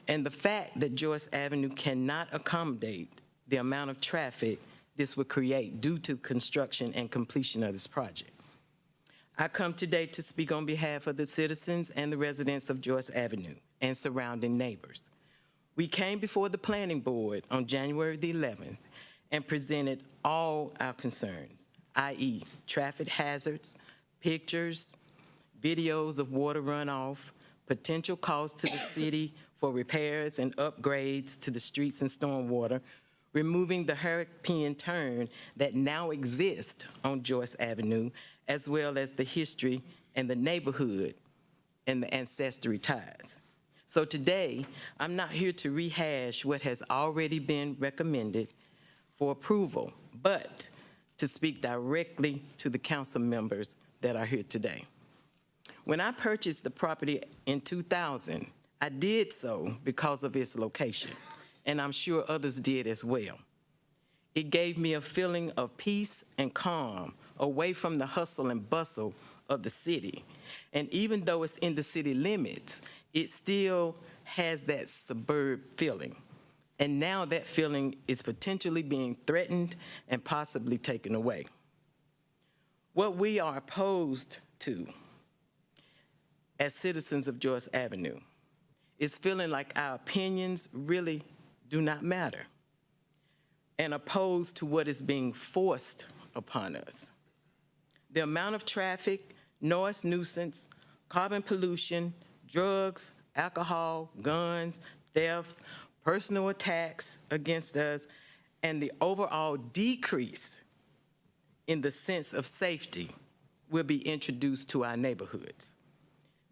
And the fact that Joyce Avenue cannot accommodate the amount of traffic this would create due to construction and completion of this project. I come today to speak on behalf of the citizens and the residents of Joyce Avenue and surrounding neighbors. We came before the planning board on January the 11th and presented all our concerns, i.e. traffic hazards, pictures, videos of water runoff, potential costs to the city for repairs and upgrades to the streets and stormwater, removing the hairpin turn that now exists on Joyce Avenue, as well as the history and the neighborhood and the ancestry ties. So today, I'm not here to rehash what has already been recommended for approval, but to speak directly to the council members that are here today. When I purchased the property in 2000, I did so because of its location, and I'm sure others did as well. It gave me a feeling of peace and calm away from the hustle and bustle of the city. And even though it's in the city limits, it still has that suburb feeling. And now that feeling is potentially being threatened and possibly taken away. What we are opposed to as citizens of Joyce Avenue is feeling like our opinions really do not matter, and opposed to what is being forced upon us. The amount of traffic, noise nuisance, carbon pollution, drugs, alcohol, guns, thefts, personal attacks against us, and the overall decrease in the sense of safety will be introduced to our neighborhoods.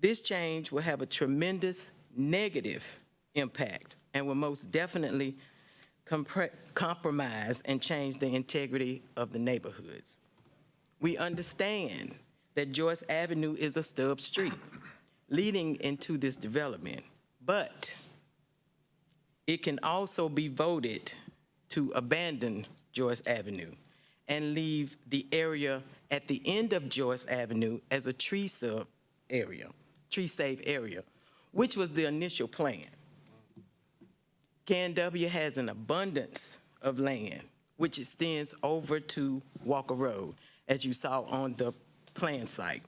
This change will have a tremendous negative impact and will most definitely compromise and change the integrity of the neighborhoods. We understand that Joyce Avenue is a stub street leading into this development, but it can also be voted to abandon Joyce Avenue and leave the area at the end of Joyce Avenue as a tree-safe area, which was the initial plan. KNW has an abundance of land, which extends over to Walker Road, as you saw on the plan site.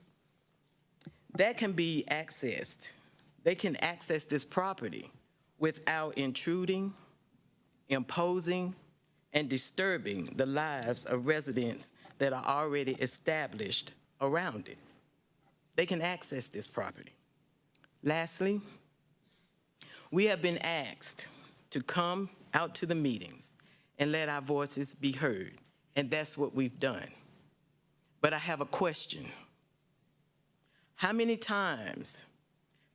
That can be accessed. They can access this property without intruding, imposing, and disturbing the lives of residents that are already established around it. They can access this property. Lastly, we have been asked to come out to the meetings and let our voices be heard, and that's what we've done. But I have a question. How many times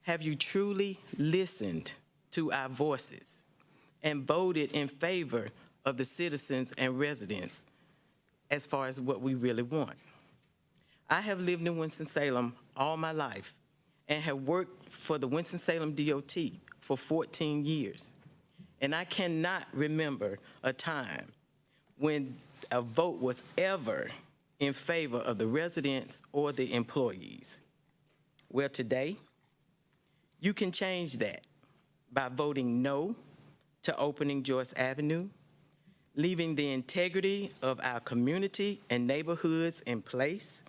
have you truly listened to our voices and voted in favor of the citizens and residents as far as what we really want? I have lived in Winston-Salem all my life and have worked for the Winston-Salem DOT for 14 years. And I cannot remember a time when a vote was ever in favor of the residents or the employees. Well, today, you can change that by voting no to opening Joyce Avenue, leaving the integrity of our community and neighborhoods in place.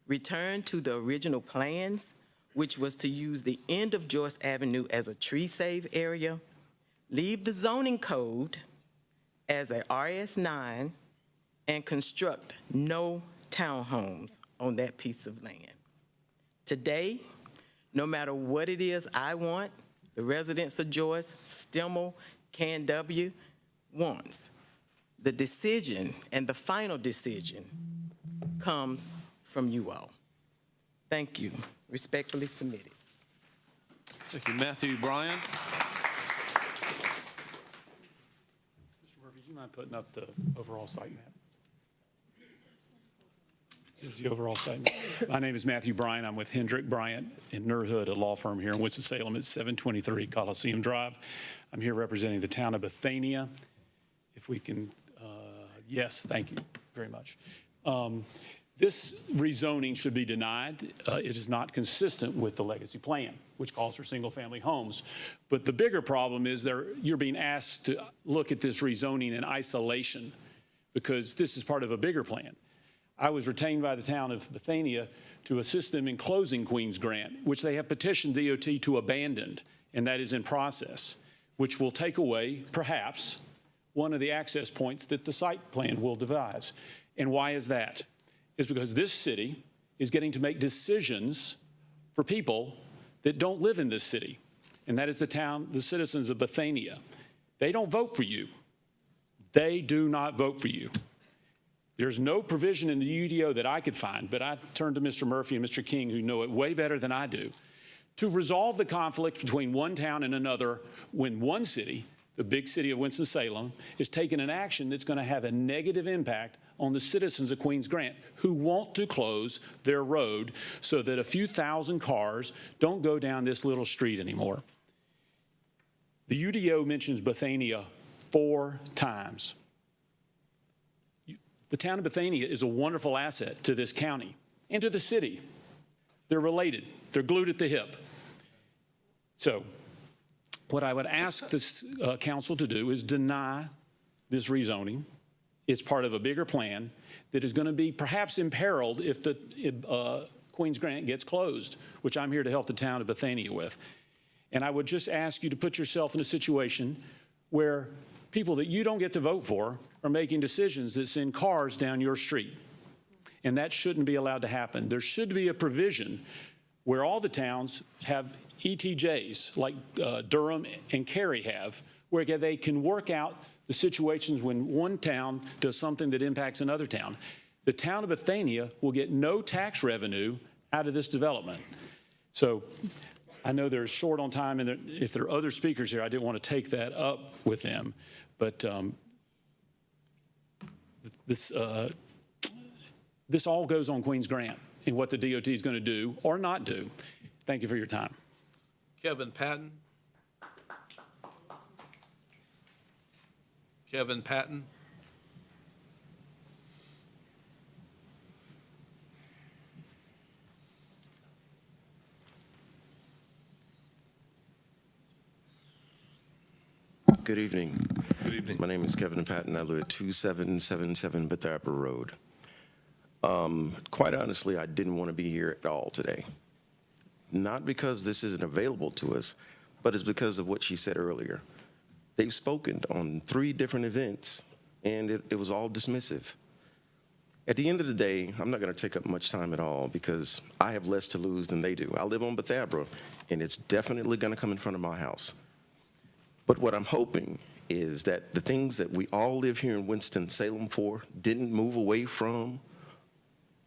Return to the original plans, which was to use the end of Joyce Avenue as a tree save area. Leave the zoning code as a RS9 and construct no townhomes on that piece of land. Today, no matter what it is I want, the residents of Joyce, Stemmel, KW wants, the decision and the final decision comes from you all. Thank you. Respectfully submitted. Thank you. Matthew Bryan. Mr. Murphy, do you mind putting up the overall site map? Is the overall site map. My name is Matthew Bryan. I'm with Hendrick Bryant in Nurhood, a law firm here in Winston-Salem at 723 Coliseum Drive. I'm here representing the town of Bethania. If we can, yes, thank you very much. This rezoning should be denied. It is not consistent with the legacy plan, which calls for single-family homes. But the bigger problem is you're being asked to look at this rezoning in isolation because this is part of a bigger plan. I was retained by the town of Bethania to assist them in closing Queens Grant, which they have petitioned DOT to abandon, and that is in process, which will take away, perhaps, one of the access points that the site plan will devise. And why is that? It's because this city is getting to make decisions for people that don't live in this city, and that is the citizens of Bethania. They don't vote for you. They do not vote for you. There's no provision in the UDO that I could find, but I turn to Mr. Murphy and Mr. King, who know it way better than I do, to resolve the conflict between one town and another when one city, the big city of Winston-Salem, is taking an action that's going to have a negative impact on the citizens of Queens Grant who want to close their road so that a few thousand cars don't go down this little street anymore. The UDO mentions Bethania 4 times. The town of Bethania is a wonderful asset to this county and to the city. They're related. They're glued at the hip. So what I would ask this council to do is deny this rezoning. It's part of a bigger plan that is going to be perhaps imperiled if the Queens Grant gets closed, which I'm here to help the town of Bethania with. And I would just ask you to put yourself in a situation where people that you don't get to vote for are making decisions that send cars down your street. And that shouldn't be allowed to happen. There should be a provision where all the towns have ETJs like Durham and Cary have, where they can work out the situations when one town does something that impacts another town. The town of Bethania will get no tax revenue out of this development. So I know they're short on time, and if there are other speakers here, I didn't want to take that up with them. But this all goes on Queens Grant and what the DOT is going to do or not do. Thank you for your time. Kevin Patton. Kevin Patton. Good evening. Good evening. My name is Kevin Patton. I live at 2777 Bethesda Road. Quite honestly, I didn't want to be here at all today. Not because this isn't available to us, but it's because of what she said earlier. They've spoken on 3 different events, and it was all dismissive. At the end of the day, I'm not going to take up much time at all because I have less to lose than they do. I live on Bethesda, and it's definitely going to come in front of my house. But what I'm hoping is that the things that we all live here in Winston-Salem for didn't move away from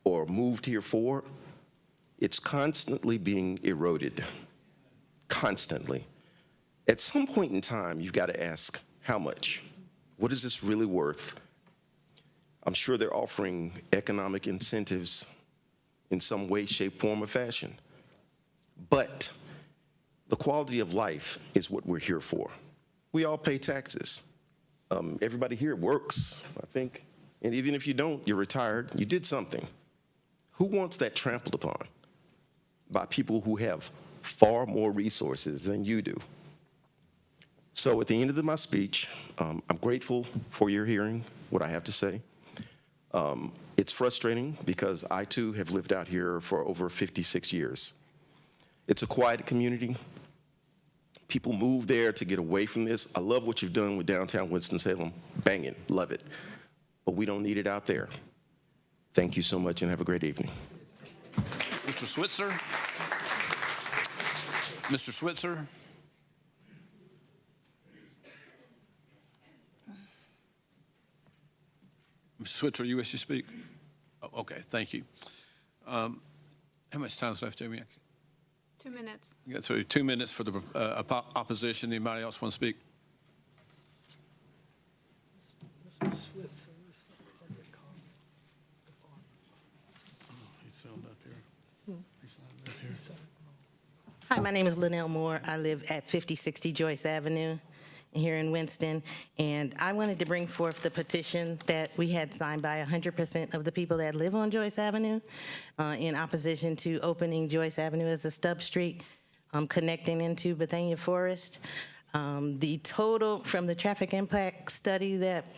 or moved here for, it's constantly being eroded, constantly. At some point in time, you've got to ask, how much? What is this really worth? I'm sure they're offering economic incentives in some way, shape, form, or fashion. But the quality of life is what we're here for. We all pay taxes. Everybody here works, I think. And even if you don't, you're retired, you did something. Who wants that trampled upon by people who have far more resources than you do? So at the end of my speech, I'm grateful for your hearing what I have to say. It's frustrating because I too have lived out here for over 56 years. It's a quiet community. People move there to get away from this. I love what you've done with downtown Winston-Salem. Banging, love it. But we don't need it out there. Thank you so much and have a great evening. Mr. Switzer? Mr. Switzer? Mr. Switzer, you wish to speak? Oh, okay, thank you. How much time is left, Jamie? 2 minutes. Yeah, so 2 minutes for the opposition. Anybody else want to speak? Mr. Switzer. He's signed up here. He's signed up here. Hi, my name is Linnell Moore. I live at 5060 Joyce Avenue here in Winston, and I wanted to bring forth the petition that we had signed by 100% of the people that live on Joyce Avenue in opposition to opening Joyce Avenue as a stub street connecting into Bethania Forest. The total from the traffic impact study that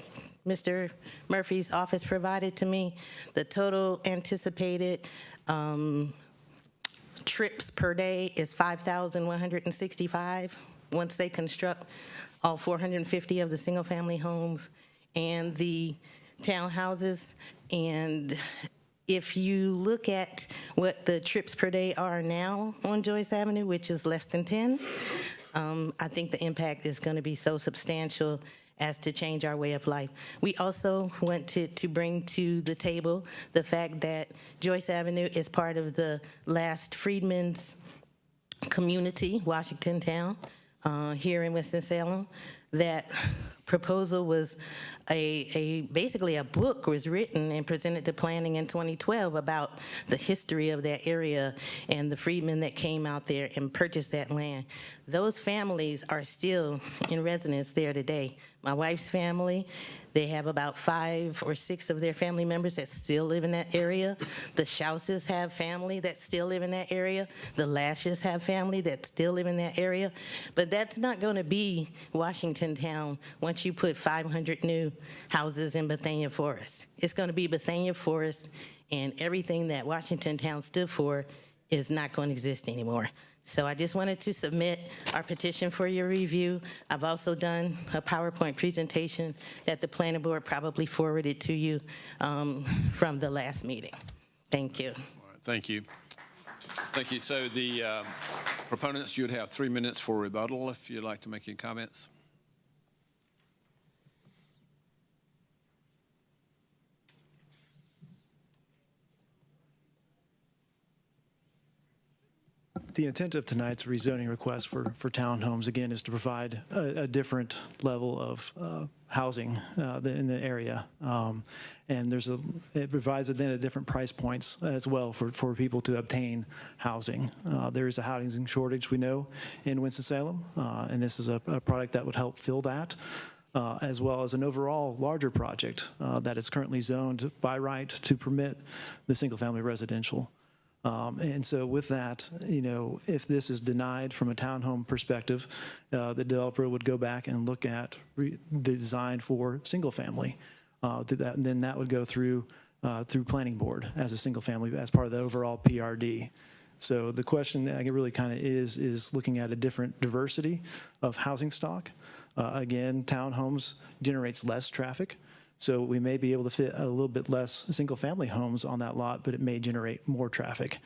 Mr. Murphy's office provided to me, the total anticipated trips per day is 5,165 once they construct all 450 of the single-family homes and the townhouses. And if you look at what the trips per day are now on Joyce Avenue, which is less than 10, I think the impact is going to be so substantial as to change our way of life. We also wanted to bring to the table the fact that Joyce Avenue is part of the last Freedmen's community, Washington Town, here in Winston-Salem. That proposal was basically a book was written and presented to planning in 2012 about the history of that area and the freedmen that came out there and purchased that land. Those families are still in residence there today. My wife's family, they have about 5 or 6 of their family members that still live in that area. The Schauses have family that still live in that area. The Lashes have family that still live in that area. But that's not going to be Washington Town once you put 500 new houses in Bethania Forest. It's going to be Bethania Forest, and everything that Washington Town stood for is not going to exist anymore. So I just wanted to submit our petition for your review. I've also done a PowerPoint presentation that the planning board probably forwarded to you from the last meeting. Thank you. All right, thank you. Thank you. So the proponents, you would have 3 minutes for rebuttal if you'd like to make any comments. The intent of tonight's rezoning request for townhomes, again, is to provide a different level of housing in the area. And it provides then at different price points as well for people to obtain housing. There is a housing shortage, we know, in Winston-Salem, and this is a product that would help fill that. As well as an overall larger project that is currently zoned by right to permit the single-family residential. And so with that, if this is denied from a townhome perspective, the developer would go back and look at the design for single family. And then that would go through planning board as a single family, as part of the overall PRD. So the question really kind of is looking at a different diversity of housing stock. Again, townhomes generates less traffic. So we may be able to fit a little bit less single-family homes on that lot, but it may generate more traffic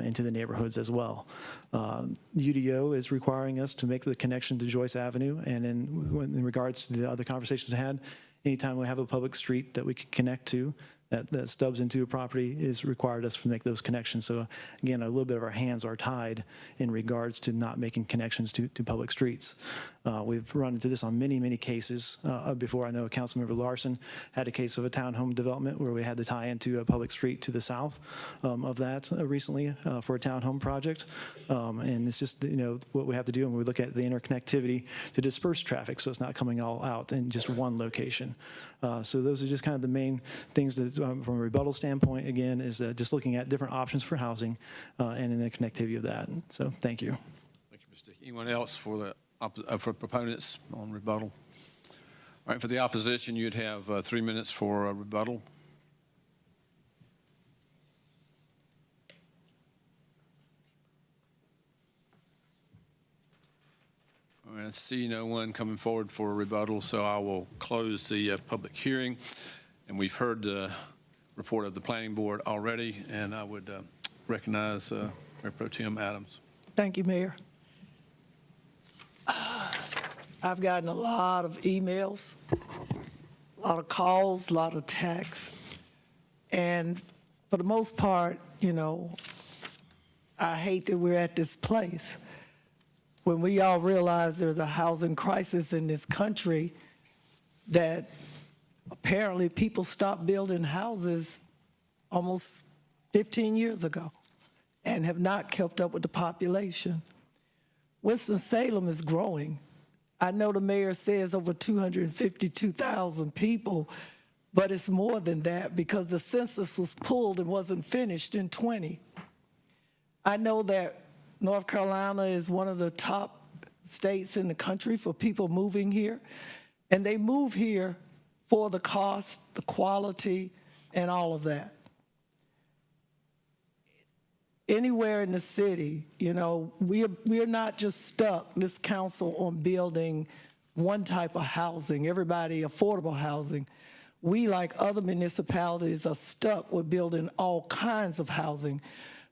into the neighborhoods as well. UDO is requiring us to make the connection to Joyce Avenue, and in regards to the other conversations I had, anytime we have a public street that we can connect to, that stubs into a property is required us to make those connections. So again, a little bit of our hands are tied in regards to not making connections to public streets. We've run into this on many, many cases before. I know Councilmember Larson had a case of a townhome development where we had to tie into a public street to the south of that recently for a townhome project. And it's just, what we have to do when we look at the interconnectivity to disperse traffic so it's not coming all out in just one location. So those are just kind of the main things that, from a rebuttal standpoint, again, is just looking at different options for housing and in the connectivity of that. So thank you. Thank you, Mr. Dickey. Anyone else for the for proponents on rebuttal? All right, for the opposition, you'd have 3 minutes for rebuttal. All right, I see no one coming forward for a rebuttal, so I will close the public hearing. And we've heard the report of the planning board already, and I would recognize Mayor Pro Tem Adams. Thank you, Mayor. I've gotten a lot of emails, a lot of calls, a lot of texts. And for the most part, you know, I hate that we're at this place when we all realize there's a housing crisis in this country, that apparently people stopped building houses almost 15 years ago and have not kept up with the population. Winston-Salem is growing. I know the mayor says over 252,000 people, but it's more than that because the census was pulled and wasn't finished in 20. I know that North Carolina is one of the top states in the country for people moving here, and they move here for the cost, the quality, and all of that. Anywhere in the city, you know, we're not just stuck, this council, on building one type of housing, everybody affordable housing. We, like other municipalities, are stuck with building all kinds of housing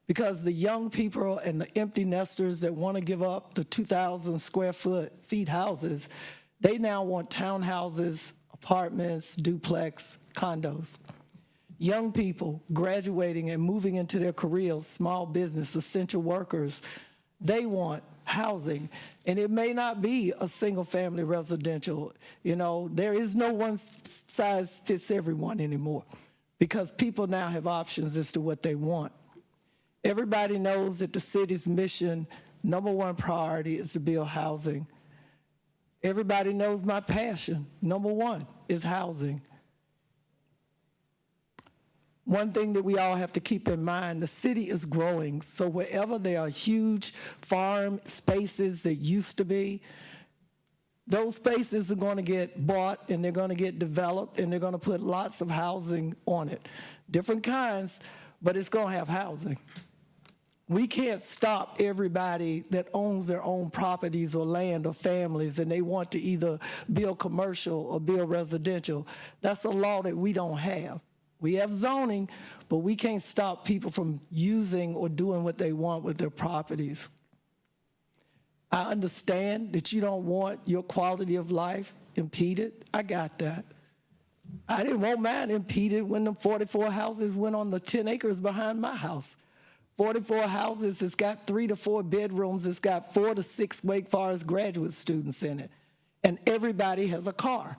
because the young people and the empty nesters that want to give up the 2,000 square feet houses, they now want townhouses, apartments, duplex, condos. Young people graduating and moving into their careers, small business, essential workers, they want housing. And it may not be a single-family residential. You know, there is no one size fits everyone anymore because people now have options as to what they want. Everybody knows that the city's mission, #1 priority, is to build housing. Everybody knows my passion, #1 is housing. One thing that we all have to keep in mind, the city is growing, so wherever there are huge farm spaces that used to be, those spaces are going to get bought and they're going to get developed and they're going to put lots of housing on it. Different kinds, but it's going to have housing. We can't stop everybody that owns their own properties or land or families and they want to either build commercial or build residential. That's a law that we don't have. We have zoning, but we can't stop people from using or doing what they want with their properties. I understand that you don't want your quality of life impeded. I got that. I didn't want mine impeded when the 44 houses went on the 10 acres behind my house. 44 houses, it's got 3 to 4 bedrooms, it's got 4 to 6 Wake Forest graduate students in it, and everybody has a car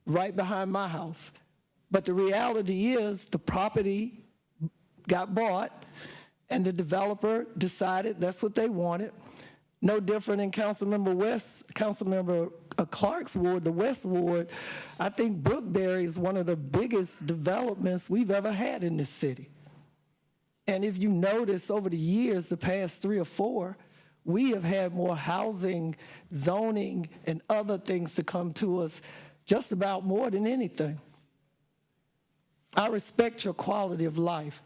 right behind my house. But the reality is the property got bought and the developer decided that's what they wanted. No different in Councilmember Clark's ward, the West Ward. I think Brookberry is one of the biggest developments we've ever had in this city. And if you notice over the years, the past 3 or 4, we have had more housing, zoning, and other things to come to us just about more than anything. I respect your quality of life.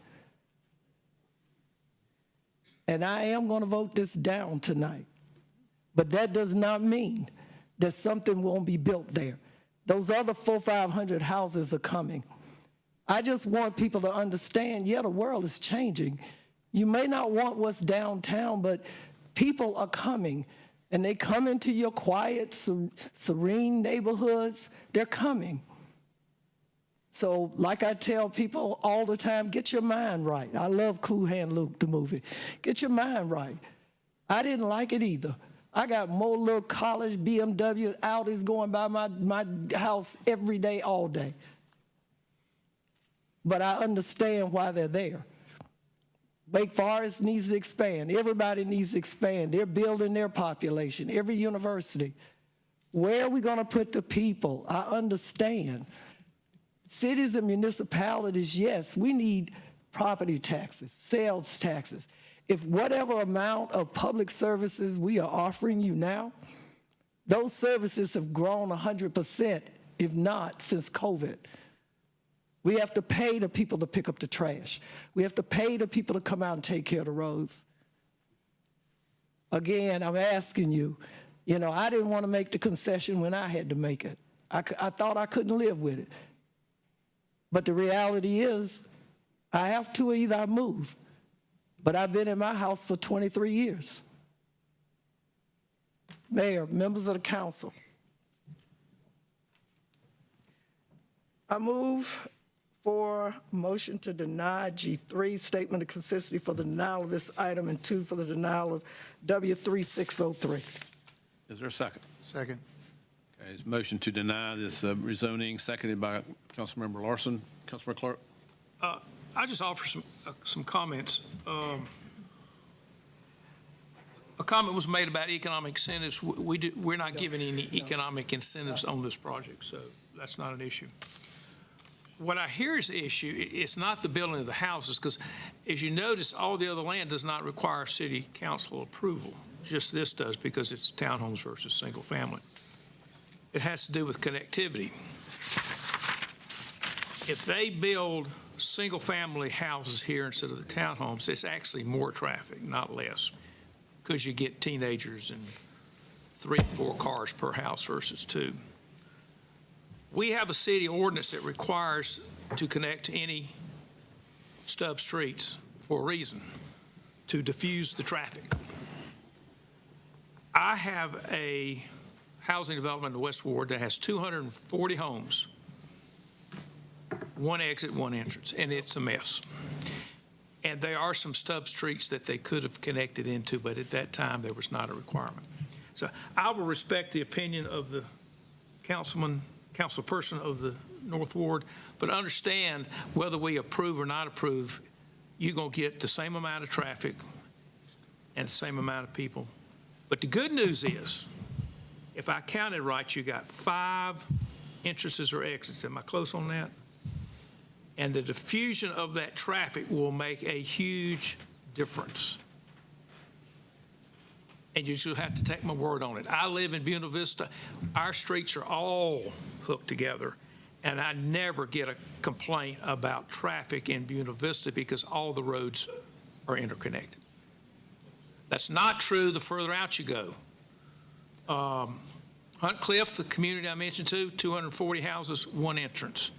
And I am going to vote this down tonight. But that does not mean that something won't be built there. Those other 400, 500 houses are coming. I just want people to understand, yeah, the world is changing. You may not want what's downtown, but people are coming. And they come into your quiet, serene neighborhoods. They're coming. So like I tell people all the time, get your mind right. I love Cool Hand Luke, the movie. Get your mind right. I didn't like it either. I got more little college BMW Audis going by my house every day, all day. But I understand why they're there. Wake Forest needs to expand. Everybody needs to expand. They're building their population, every university. Where are we going to put the people? I understand. Cities and municipalities, yes, we need property taxes, sales taxes. if whatever amount of public services we are offering you now, those services have grown 100%, if not since COVID. We have to pay the people to pick up the trash. We have to pay the people to come out and take care of the roads. Again, I'm asking you, I didn't want to make the concession when I had to make it. I thought I couldn't live with it. But the reality is, I have to, either I move. But I've been in my house for 23 years. Mayor, members of the council. I move for motion to deny G3, statement of consistency for the denial of this item, and 2 for the denial of W3603. Is there a second? Second. Okay, it's motion to deny this rezoning, seconded by Councilmember Larson. Councilmember Clark? I just offer some comments. A comment was made about economic incentives. We're not giving any economic incentives on this project, so that's not an issue. What I hear is the issue, it's not the building of the houses, because as you notice, all the other land does not require city council approval. Just this does, because it's townhomes versus single family. It has to do with connectivity. If they build single family houses here instead of the townhomes, it's actually more traffic, not less, because you get teenagers and 3 and 4 cars per house versus 2. We have a city ordinance that requires to connect to any stub streets for a reason, to diffuse the traffic. I have a housing development in the West Ward that has 240 homes, 1 exit, 1 entrance, and it's a mess. And there are some stub streets that they could have connected into, but at that time, there was not a requirement. So I will respect the opinion of the councilperson of the North Ward, but understand whether we approve or not approve, you're going to get the same amount of traffic and the same amount of people. But the good news is, if I counted right, you got 5 entrances or exits. Am I close on that? And the diffusion of that traffic will make a huge difference. And you just have to take my word on it. I live in Buena Vista. Our streets are all hooked together, and I never get a complaint about traffic in Buena Vista because all the roads are interconnected. That's not true the further out you go. Hunt Cliff, the community I mentioned to, 240 houses, 1 entrance.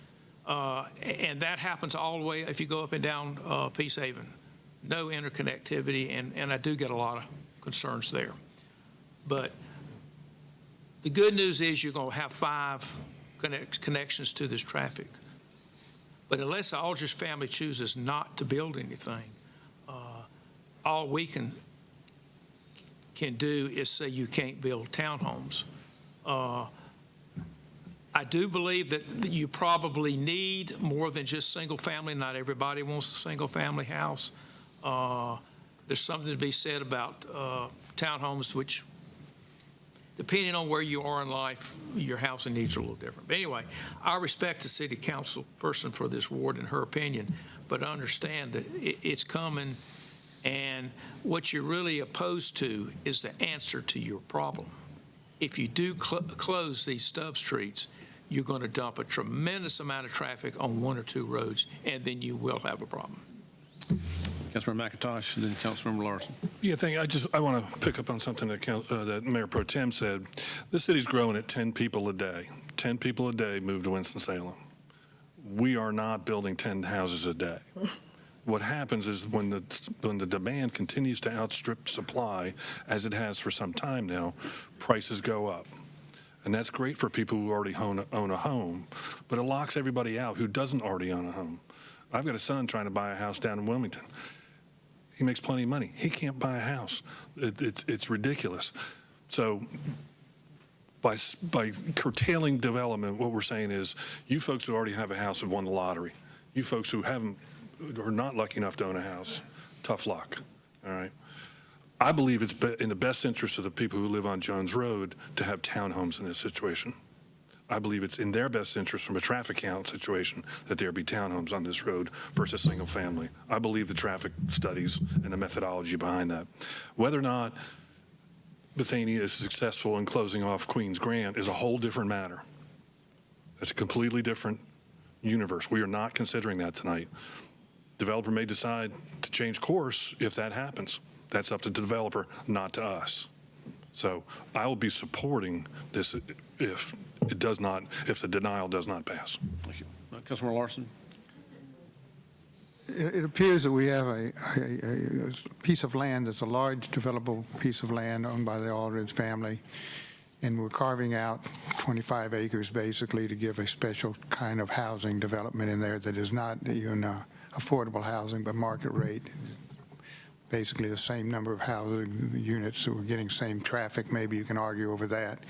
And that happens all the way if you go up and down Peace Haven. No interconnectivity, and I do get a lot of concerns there. But the good news is you're going to have 5 connections to this traffic. But unless the Aldridge family chooses not to build anything, all we can do is say you can't build townhomes. I do believe that you probably need more than just single family. Not everybody wants a single family house. There's something to be said about townhomes, which, depending on where you are in life, your housing needs are a little different. But anyway, I respect the city council person for this ward and her opinion, but understand that it's coming, and what you're really opposed to is the answer to your problem. If you do close these stub streets, you're going to dump a tremendous amount of traffic on 1 or 2 roads, and then you will have a problem. Councilmember McIntosh, and then Councilmember Larson. Yeah, I want to pick up on something that Mayor Pro Tem said. This city's growing at 10 people a day. 10 people a day move to Winston-Salem. We are not building 10 houses a day. What happens is when the demand continues to outstrip supply, as it has for some time now, prices go up. And that's great for people who already own a home, but it locks everybody out who doesn't already own a home. I've got a son trying to buy a house down in Wilmington. He makes plenty of money. He can't buy a house. It's ridiculous. So by curtailing development, what we're saying is, you folks who already have a house have won the lottery. You folks who are not lucky enough to own a house, tough luck, all right? I believe it's in the best interest of the people who live on Jones Road to have townhomes in this situation. I believe it's in their best interest from a traffic count situation that there be townhomes on this road versus single family. I believe the traffic studies and the methodology behind that. Whether or not Bethania is successful in closing off Queens Grant is a whole different matter. It's a completely different universe. We are not considering that tonight. Developer may decide to change course if that happens. That's up to the developer, not to us. So I will be supporting this if the denial does not pass. Thank you. Councilmember Larson? It appears that we have a piece of land that's a large developable piece of land owned by the Aldridge family, and we're carving out 25 acres basically to give a special kind of housing development in there that is not even affordable housing, but market rate. Basically the same number of housing units, so we're getting same traffic. Maybe you can argue over that.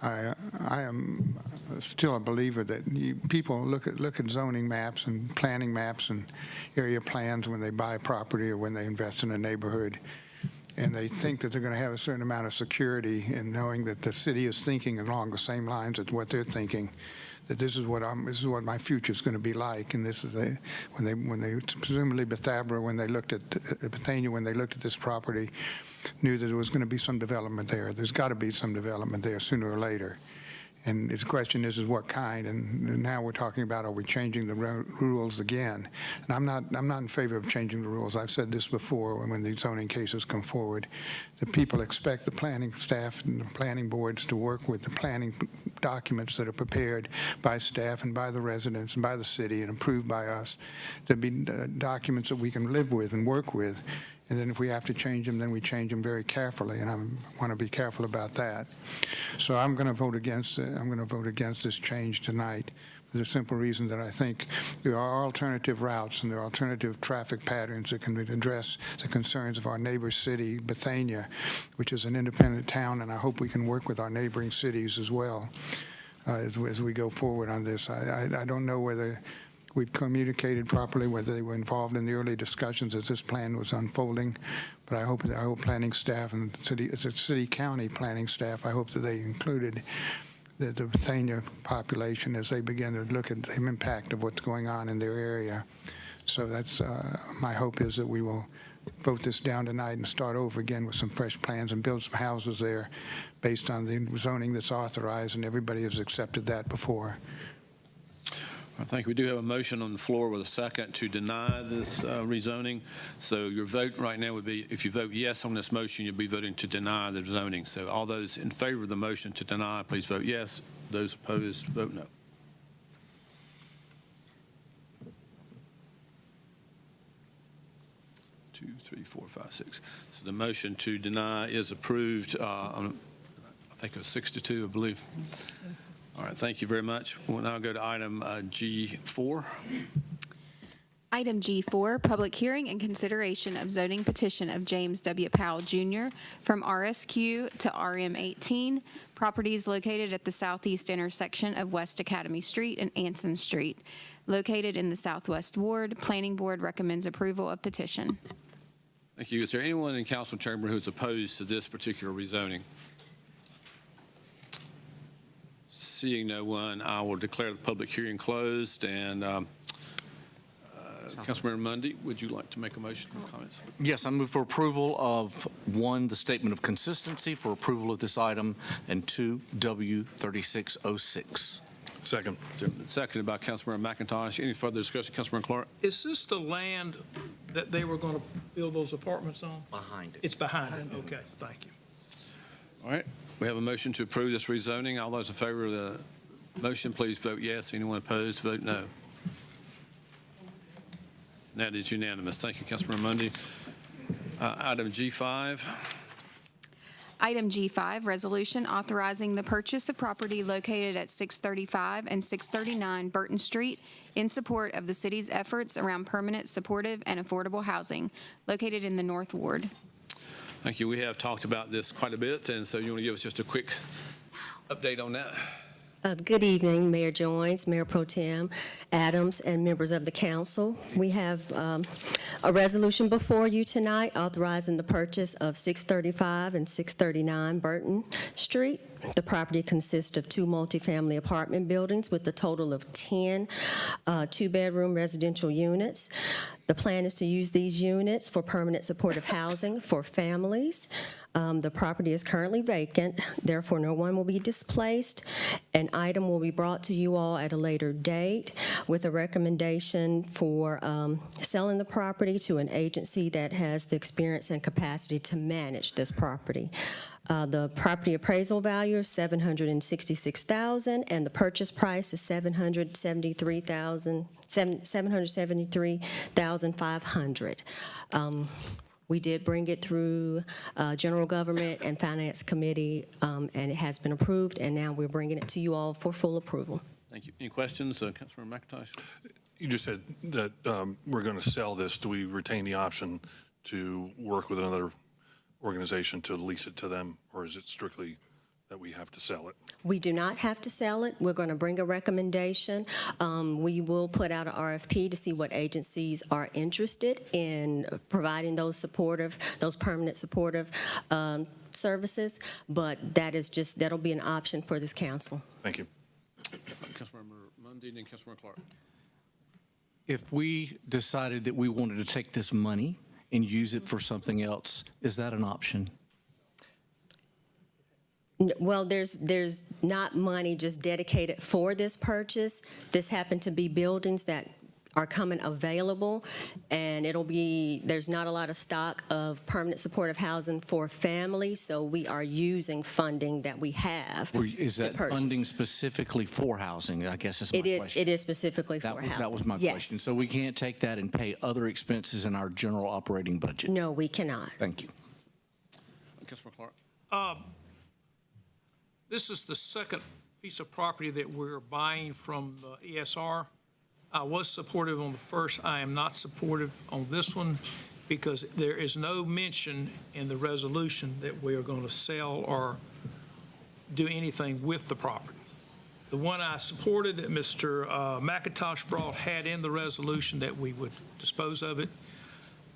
I am still a believer that people look at zoning maps and planning maps and area plans when they buy property or when they invest in a neighborhood, and they think that they're going to have a certain amount of security in knowing that the city is thinking along the same lines as what they're thinking. That this is what my future is going to be like, and this is when they presumably Bethania when they looked at this property, knew that there was going to be some development there. There's got to be some development there sooner or later, and the question is what kind? And now we're talking about, are we changing the rules again? And I'm not in favor of changing the rules. I've said this before when the zoning cases come forward. The people expect the planning staff and the planning boards to work with the planning documents that are prepared by staff and by the residents and by the city and approved by us to be documents that we can live with and work with. And then if we have to change them, then we change them very carefully, and I want to be careful about that. So I'm going to vote against it. I'm going to vote against this change tonight for the simple reason that I think there are alternative routes and there are alternative traffic patterns that can address the concerns of our neighbor city, Bethania, which is an independent town, and I hope we can work with our neighboring cities as well as we go forward on this. I don't know whether we've communicated properly, whether they were involved in the early discussions as this plan was unfolding, but I hope planning staff and city county planning staff, I hope that they included the Bethania population as they begin to look at the impact of what's going on in their area. So that's my hope is that we will vote this down tonight and start over again with some fresh plans and build some houses there based on the zoning that's authorized, and everybody has accepted that before. I think we do have a motion on the floor with a second to deny this rezoning. So your vote right now would be, if you vote yes on this motion, you'll be voting to deny the zoning. So all those in favor of the motion to deny, please vote yes. Those opposed, vote no. Two, three, four, five, six. So the motion to deny is approved. I think it was 6-2, I believe. All right, thank you very much. We'll now go to item G4. Item G4, public hearing and consideration of zoning petition of James W. Powell Jr. from RSQ to RM18, properties located at the southeast intersection of West Academy Street and Anson Street, located in the Southwest Ward. Planning Board recommends approval of petition. Thank you. Is there anyone in council chamber who's opposed to this particular rezoning? Seeing no one, I will declare the public hearing closed. And Councilmember Mundy, would you like to make a motion or comments? Yes, I move for approval of 1, the statement of consistency for approval of this item, and 2, W3606. Second. Seconded by Councilmember McIntosh. Any further discussion, Councilmember Clark? Is this the land that they were going to build those apartments on? Behind it. It's behind it. Okay, thank you. All right. We have a motion to approve this rezoning. All those in favor of the motion, please vote yes. Anyone opposed, vote no. And that is unanimous. Thank you, Councilmember Mundy. Item G5. Item G5, resolution authorizing the purchase of property located at 635 and 639 Burton Street in support of the city's efforts around permanent, supportive, and affordable housing located in the North Ward. Thank you. We have talked about this quite a bit, and so you want to give us just a quick update on that? Good evening, Mayor Joines, Mayor Pro Tem Adams, and members of the council. We have a resolution before you tonight authorizing the purchase of 635 and 639 Burton Street. The property consists of 2 multifamily apartment buildings with a total of 10 two-bedroom residential units. The plan is to use these units for permanent supportive housing for families. The property is currently vacant, therefore no one will be displaced. An item will be brought to you all at a later date with a recommendation for selling the property to an agency that has the experience and capacity to manage this property. The property appraisal value is $766,000, and the purchase price is $773,500. We did bring it through General Government and Finance Committee, and it has been approved, and now we're bringing it to you all for full approval. Thank you. Any questions, Councilmember McIntosh? You just said that we're going to sell this. Do we retain the option to work with another organization to lease it to them, or is it strictly that we have to sell it? We do not have to sell it. We're going to bring a recommendation. We will put out an RFP to see what agencies are interested in providing those permanent supportive services, but that'll be an option for this council. Thank you. Councilmember Mundy and then Councilmember Clark. If we decided that we wanted to take this money and use it for something else, is that an option? Well, there's not money just dedicated for this purchase. This happened to be buildings that are coming available, and there's not a lot of stock of permanent supportive housing for families, so we are using funding that we have Is to that purchase. funding specifically for housing, I guess is my question. It is specifically for housing. That was my question. So we can't take that and pay other expenses in our general operating budget? No, we cannot. Thank you. Councilmember Clark. This is the second piece of property that we're buying from the ESR. I was supportive on the first. I am not supportive on this one because there is no mention in the resolution that we are going to sell or do anything with the property. The one I supported that Mr. McIntosh brought had in the resolution that we would dispose of it.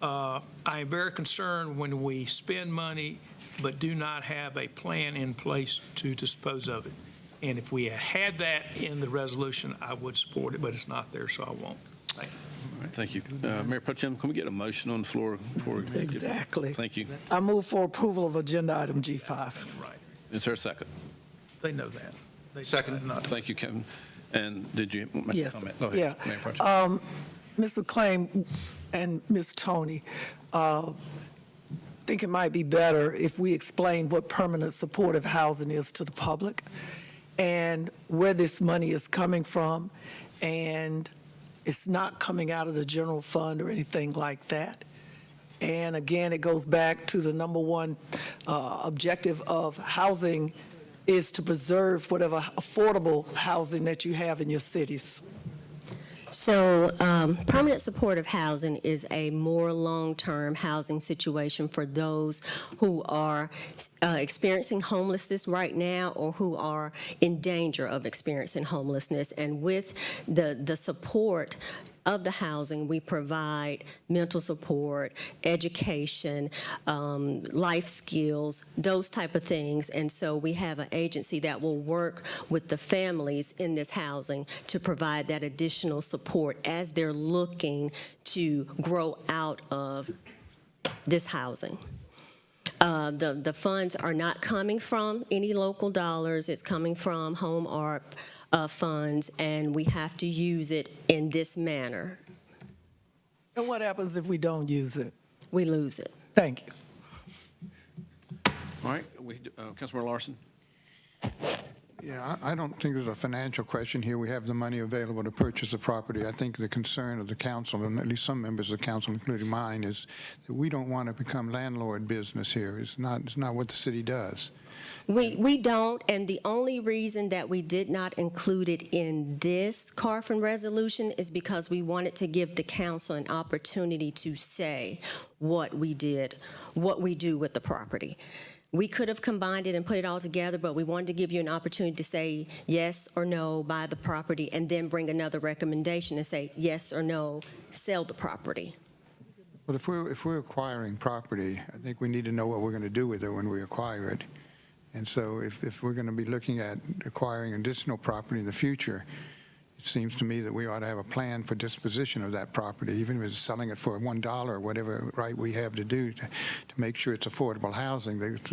I am very concerned when we spend money but do not have a plan in place to dispose of it. And if we had that in the resolution, I would support it, but it's not there, so I won't. Thank you. All right, thank you. Mayor Pro Tem, can we get a motion on the floor before we Exactly. Thank you. I move for approval of agenda item G5. Right. Is there a second? They know that. They Second. decided not to. Thank you, Kevin. And did you make a Yes. comment? Go ahead, Yeah. Mayor Pro Tem. Ms. McClain and Ms. Tony, I think it might be better if we explain what permanent supportive housing is to the public and where this money is coming from. And it's not coming out of the general fund or anything like that. And again, it goes back to the number one objective of housing is to preserve whatever affordable housing that you have in your cities. So permanent supportive housing is a more long-term housing situation for those who are experiencing homelessness right now or who are in danger of experiencing homelessness. And with the support of the housing, we provide mental support, education, life skills, those type of things. And so we have an agency that will work with the families in this housing to provide that additional support as they're looking to grow out of this housing. The funds are not coming from any local dollars. It's coming from Home ARP funds, and we have to use it in this manner. And what happens if we don't use it? We lose it. Thank you. All right, Councilmember Larson. Yeah, I don't think there's a financial question here. We have the money available to purchase the property. I think the concern of the council, and at least some members of the council, including mine, is that we don't want to become landlord business here. It's not what the city does. We don't, and the only reason that we did not include it in this Carfin resolution is because we wanted to give the council an opportunity to say what we do with the property. We could have combined it and put it all together, but we wanted to give you an opportunity to say yes or no, buy the property, and then bring another recommendation and say yes or no, sell the property. Well, if we're acquiring property, I think we need to know what we're going to do with it when we acquire it. And so if we're going to be looking at acquiring additional property in the future, it seems to me that we ought to have a plan for disposition of that property, even if it's selling it for $1 or whatever right we have to do to make sure it's affordable housing that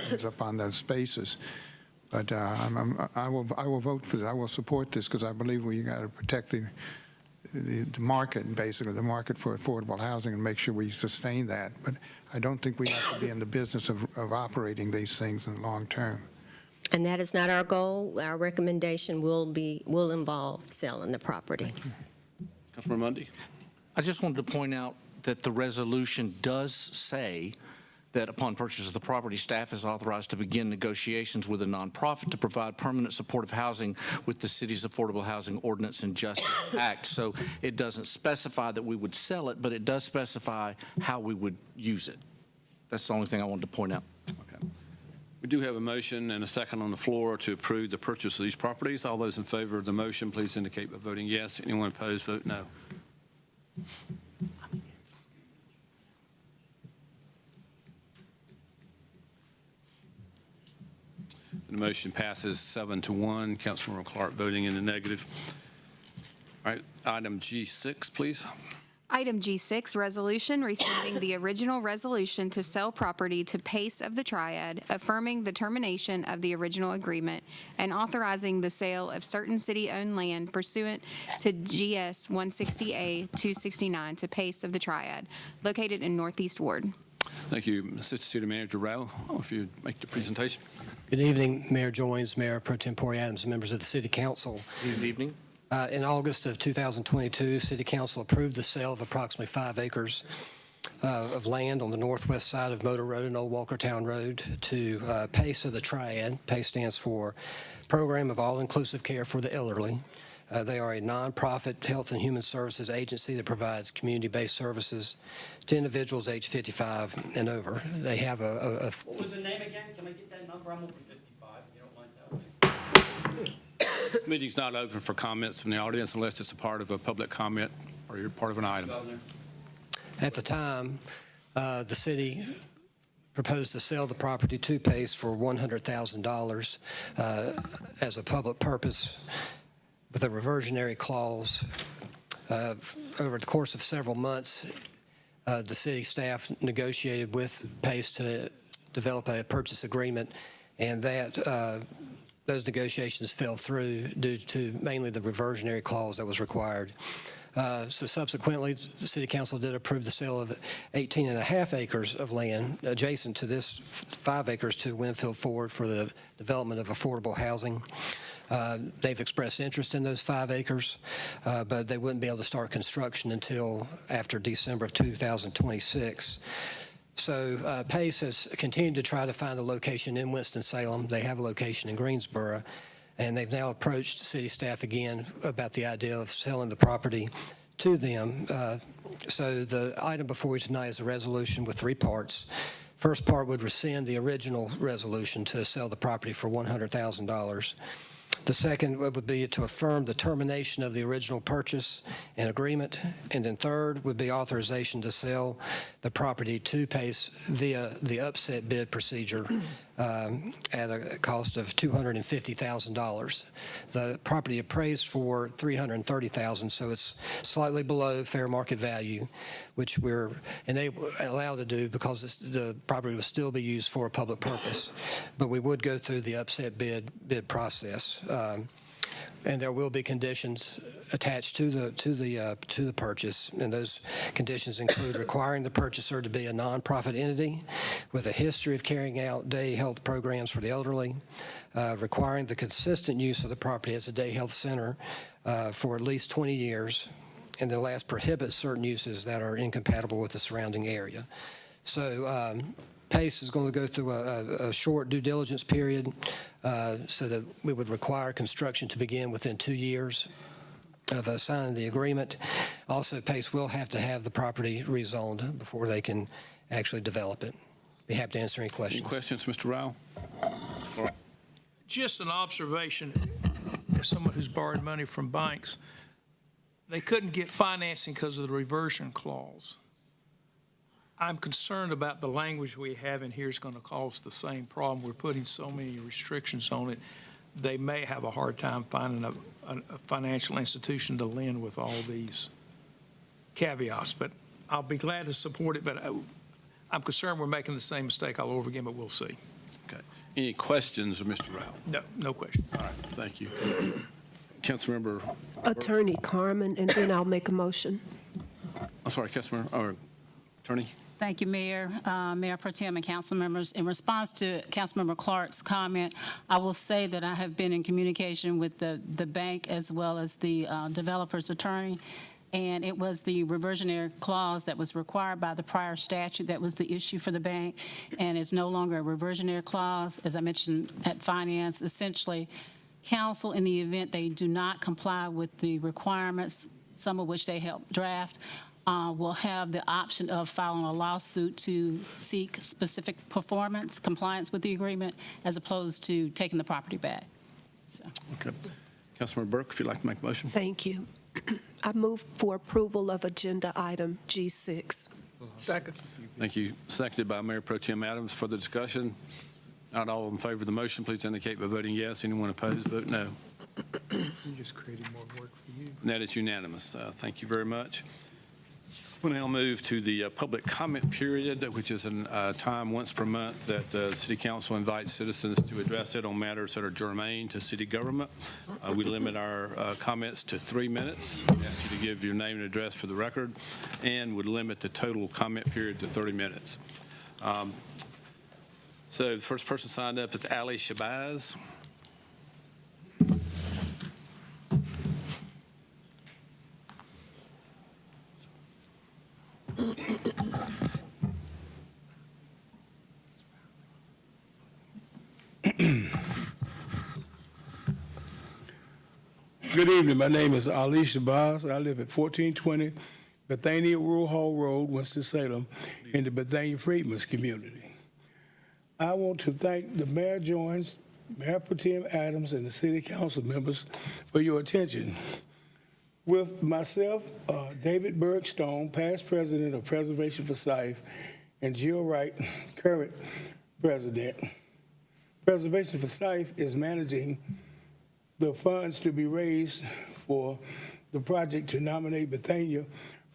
ends up on those spaces. But I will vote for this. I will support this because I believe we got to protect the market, basically the market for affordable housing, and make sure we sustain that. But I don't think we have to be in the business of operating these things in the long term. And that is not our goal. Our recommendation will involve selling the property. Councilmember Mundy? I just wanted to point out that the resolution does say that upon purchase of the property, staff is authorized to begin negotiations with a nonprofit to provide permanent supportive housing with the city's Affordable Housing Ordinance and Justice Act. So it doesn't specify that we would sell it, but it does specify how we would use it. That's the only thing I wanted to point out. Okay. We do have a motion and a second on the floor to approve the purchase of these properties. All those in favor of the motion, please indicate by voting yes. Anyone opposed, vote no. The motion passes 7-1. Councilmember Clark voting in the negative. All right, item G6, please. Item G6, resolution rescinding the original resolution to sell property to Pace of the Triad, affirming the termination of the original agreement, and authorizing the sale of certain city-owned land pursuant to GS 160A 269 to Pace of the Triad, located in Northeast Ward. Thank you. Assistant City Manager Rao, if you'd make the presentation. Good evening, Mayor Joines, Mayor Pro Tempore Adams, and members of the City Council. Good evening. In August of 2022, City Council approved the sale of approximately 5 acres of land on the northwest side of Motor Road and Old Walkertown Road to PACE of the Triad. PACE stands for Program of All-Inclusive Care for the Elderly. They are a nonprofit health and human services agency that provides community-based services to individuals age 55 and over. They have a What was the name again? Can I get that number? I'm over 55, if you don't mind telling me. This meeting's not open for comments from the audience unless it's a part of a public comment or you're part of an item. At the time, the city proposed to sell the property to PACE for $100,000 as a public purpose with a reversionary clause. Over the course of several months, the city staff negotiated with PACE to develop a purchase agreement, and that those negotiations fell through due to mainly the reversionary clause that was required. So subsequently, the City Council did approve the sale of 18.5 acres of land adjacent to this 5 acres to Winfield Ford for the development of affordable housing. They've expressed interest in those 5 acres, but they wouldn't be able to start construction until after December of 2026. So PACE has continued to try to find a location in Winston-Salem. They have a location in Greensboro, and they've now approached city staff again about the idea of selling the property to them. So the item before you tonight is a resolution with 3 parts. First part would rescind the original resolution to sell the property for $100,000. The second would be to affirm the termination of the original purchase and agreement. And then third would be authorization to sell the property to PACE via the upset bid procedure at a cost of $250,000. The property appraised for $330,000, so it's slightly below fair market value, which we're allowed to do because the property will still be used for a public purpose. But we would go through the upset bid process. And there will be conditions attached to the purchase, and those conditions include requiring the purchaser to be a nonprofit entity with a history of carrying out day health programs for the elderly, requiring the consistent use of the property as a day health center for at least 20 years, and the last prohibits certain uses that are incompatible with the surrounding area. So PACE is going to go through a short due diligence period so that we would require construction to begin within 2 years. of signing the agreement. Also, Pace will have to have the property rezoned before they can actually develop it. Be happy to answer any questions. Any questions, Mr. Rao? Just an observation, as someone who's borrowed money from banks, they couldn't get financing because of the reversion clause. I'm concerned about the language we have in here is going to cause the same problem. We're putting so many restrictions on it. They may have a hard time finding a financial institution to lend with all these caveats, but I'll be glad to support it, but I'm concerned we're making the same mistake all over again, but we'll see. Okay. Any questions of Mr. Rao? No question. All right, thank you. Councilmember. Attorney Carmen, and then I'll make a motion. I'm sorry, Councilmember, or Attorney? Thank you, Mayor, Mayor Pro Tem, and council members. In response to Councilmember Clark's comment, I will say that I have been in communication with the bank as well as the developer's attorney, and it was the reversionary clause that was required by the prior statute that was the issue for the bank, and it's no longer a reversionary clause. As I mentioned at finance, essentially, council, in the event they do not comply with the requirements, some of which they helped draft, will have the option of filing a lawsuit to seek specific performance, compliance with the agreement, as opposed to taking the property back. So. Okay. Councilmember Burke, if you'd like to make a motion. Thank you. I move for approval of agenda item G6. Second. Thank you. Seconded by Mayor Pro Tem Adams. For the discussion, not all in favor of the motion, please indicate by voting yes. Anyone opposed, vote no. You just created more work for you. And that is unanimous. Thank you very much. We'll now move to the public comment period, which is a time once per month that the City Council invites citizens to address it on matters that are germane to city government. We limit our comments to 3 minutes. We ask you to give your name and address for the record, and would limit the total comment period to 30 minutes. So the first person signed up is Ali Shabazz. Good evening. My name is Ali Shabazz. I live at 1420 Bethania Rural Hall Road, Winston-Salem, in the Bethania Freedmen's community. I want to thank the Mayor Jones, Mayor Pro Tem Adams, and the City Council members for your attention. With myself, David Bergstone, past president of Preservation for Life, and Jill Wright, current president. Preservation for Life is managing the funds to be raised for the project to nominate Bethania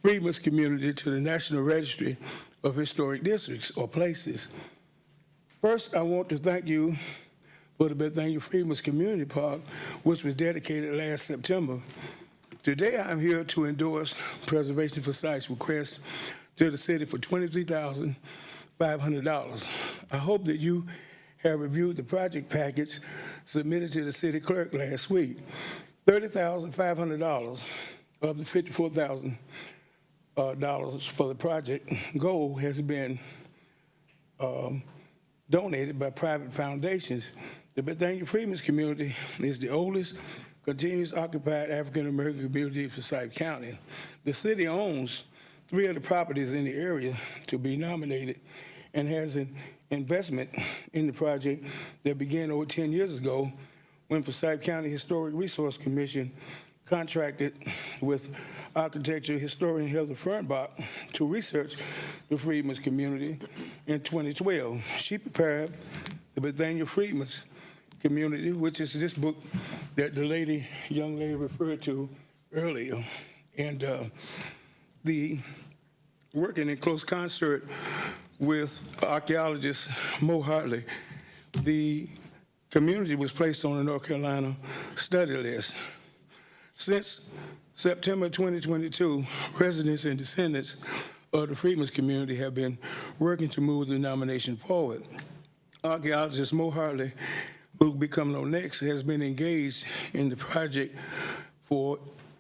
Freedmen's Community to the National Registry of Historic Districts or Places. First, I want to thank you for the Bethania Freedmen's Community Park, which was dedicated last September. Today, I'm here to endorse Preservation for Life's request to the city for $23,500. I hope that you have reviewed the project package submitted to the city clerk last week. $30,500 of the $54,000 for the project goal has been donated by private foundations. The Bethania Freedmen's Community is the oldest continuous occupied African-American community in Forsyth County. The city owns 3 of the properties in the area to be nominated and has an investment in the project that began over 10 years ago when Forsyth County Historic Resource Commission contracted with architecture historian Heather Fernbach to research the Freedmen's community in 2012. She prepared the Bethania Freedmen's Community, which is this book that the young lady referred to earlier. And the working in close concert with archaeologist Mo Hartley, the community was placed on the North Carolina study list. Since September 2022, residents and descendants of the Freedmen's community have been working to move the nomination forward. Archaeologist Mo Hartley, who will become known next, has been engaged in the project for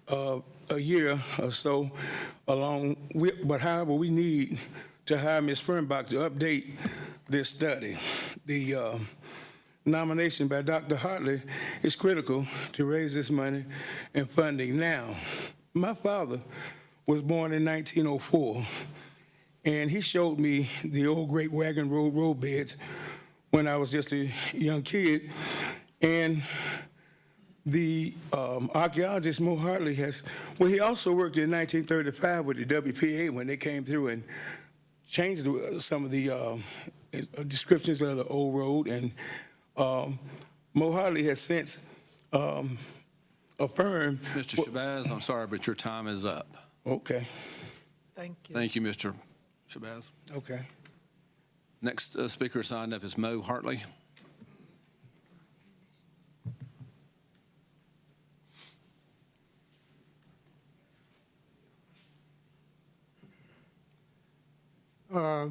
a year or so, but however, we need to hire Ms. Fernbach to update this study. The nomination by Dr. Hartley is critical to raise this money and funding now. My father was born in 1904, and he showed me the old Great Wagon Road beds when I was just a young kid. And the archaeologist Mo Hartley he also worked in 1935 with the WPA when they came through and changed some of the descriptions of the old road. And Mo Hartley has since affirmed. Mr. Shabazz, I'm sorry, but your time is up. Okay. Thank you. Thank you, Mr. Shabazz. Okay. Next speaker signed up is Mo Hartley.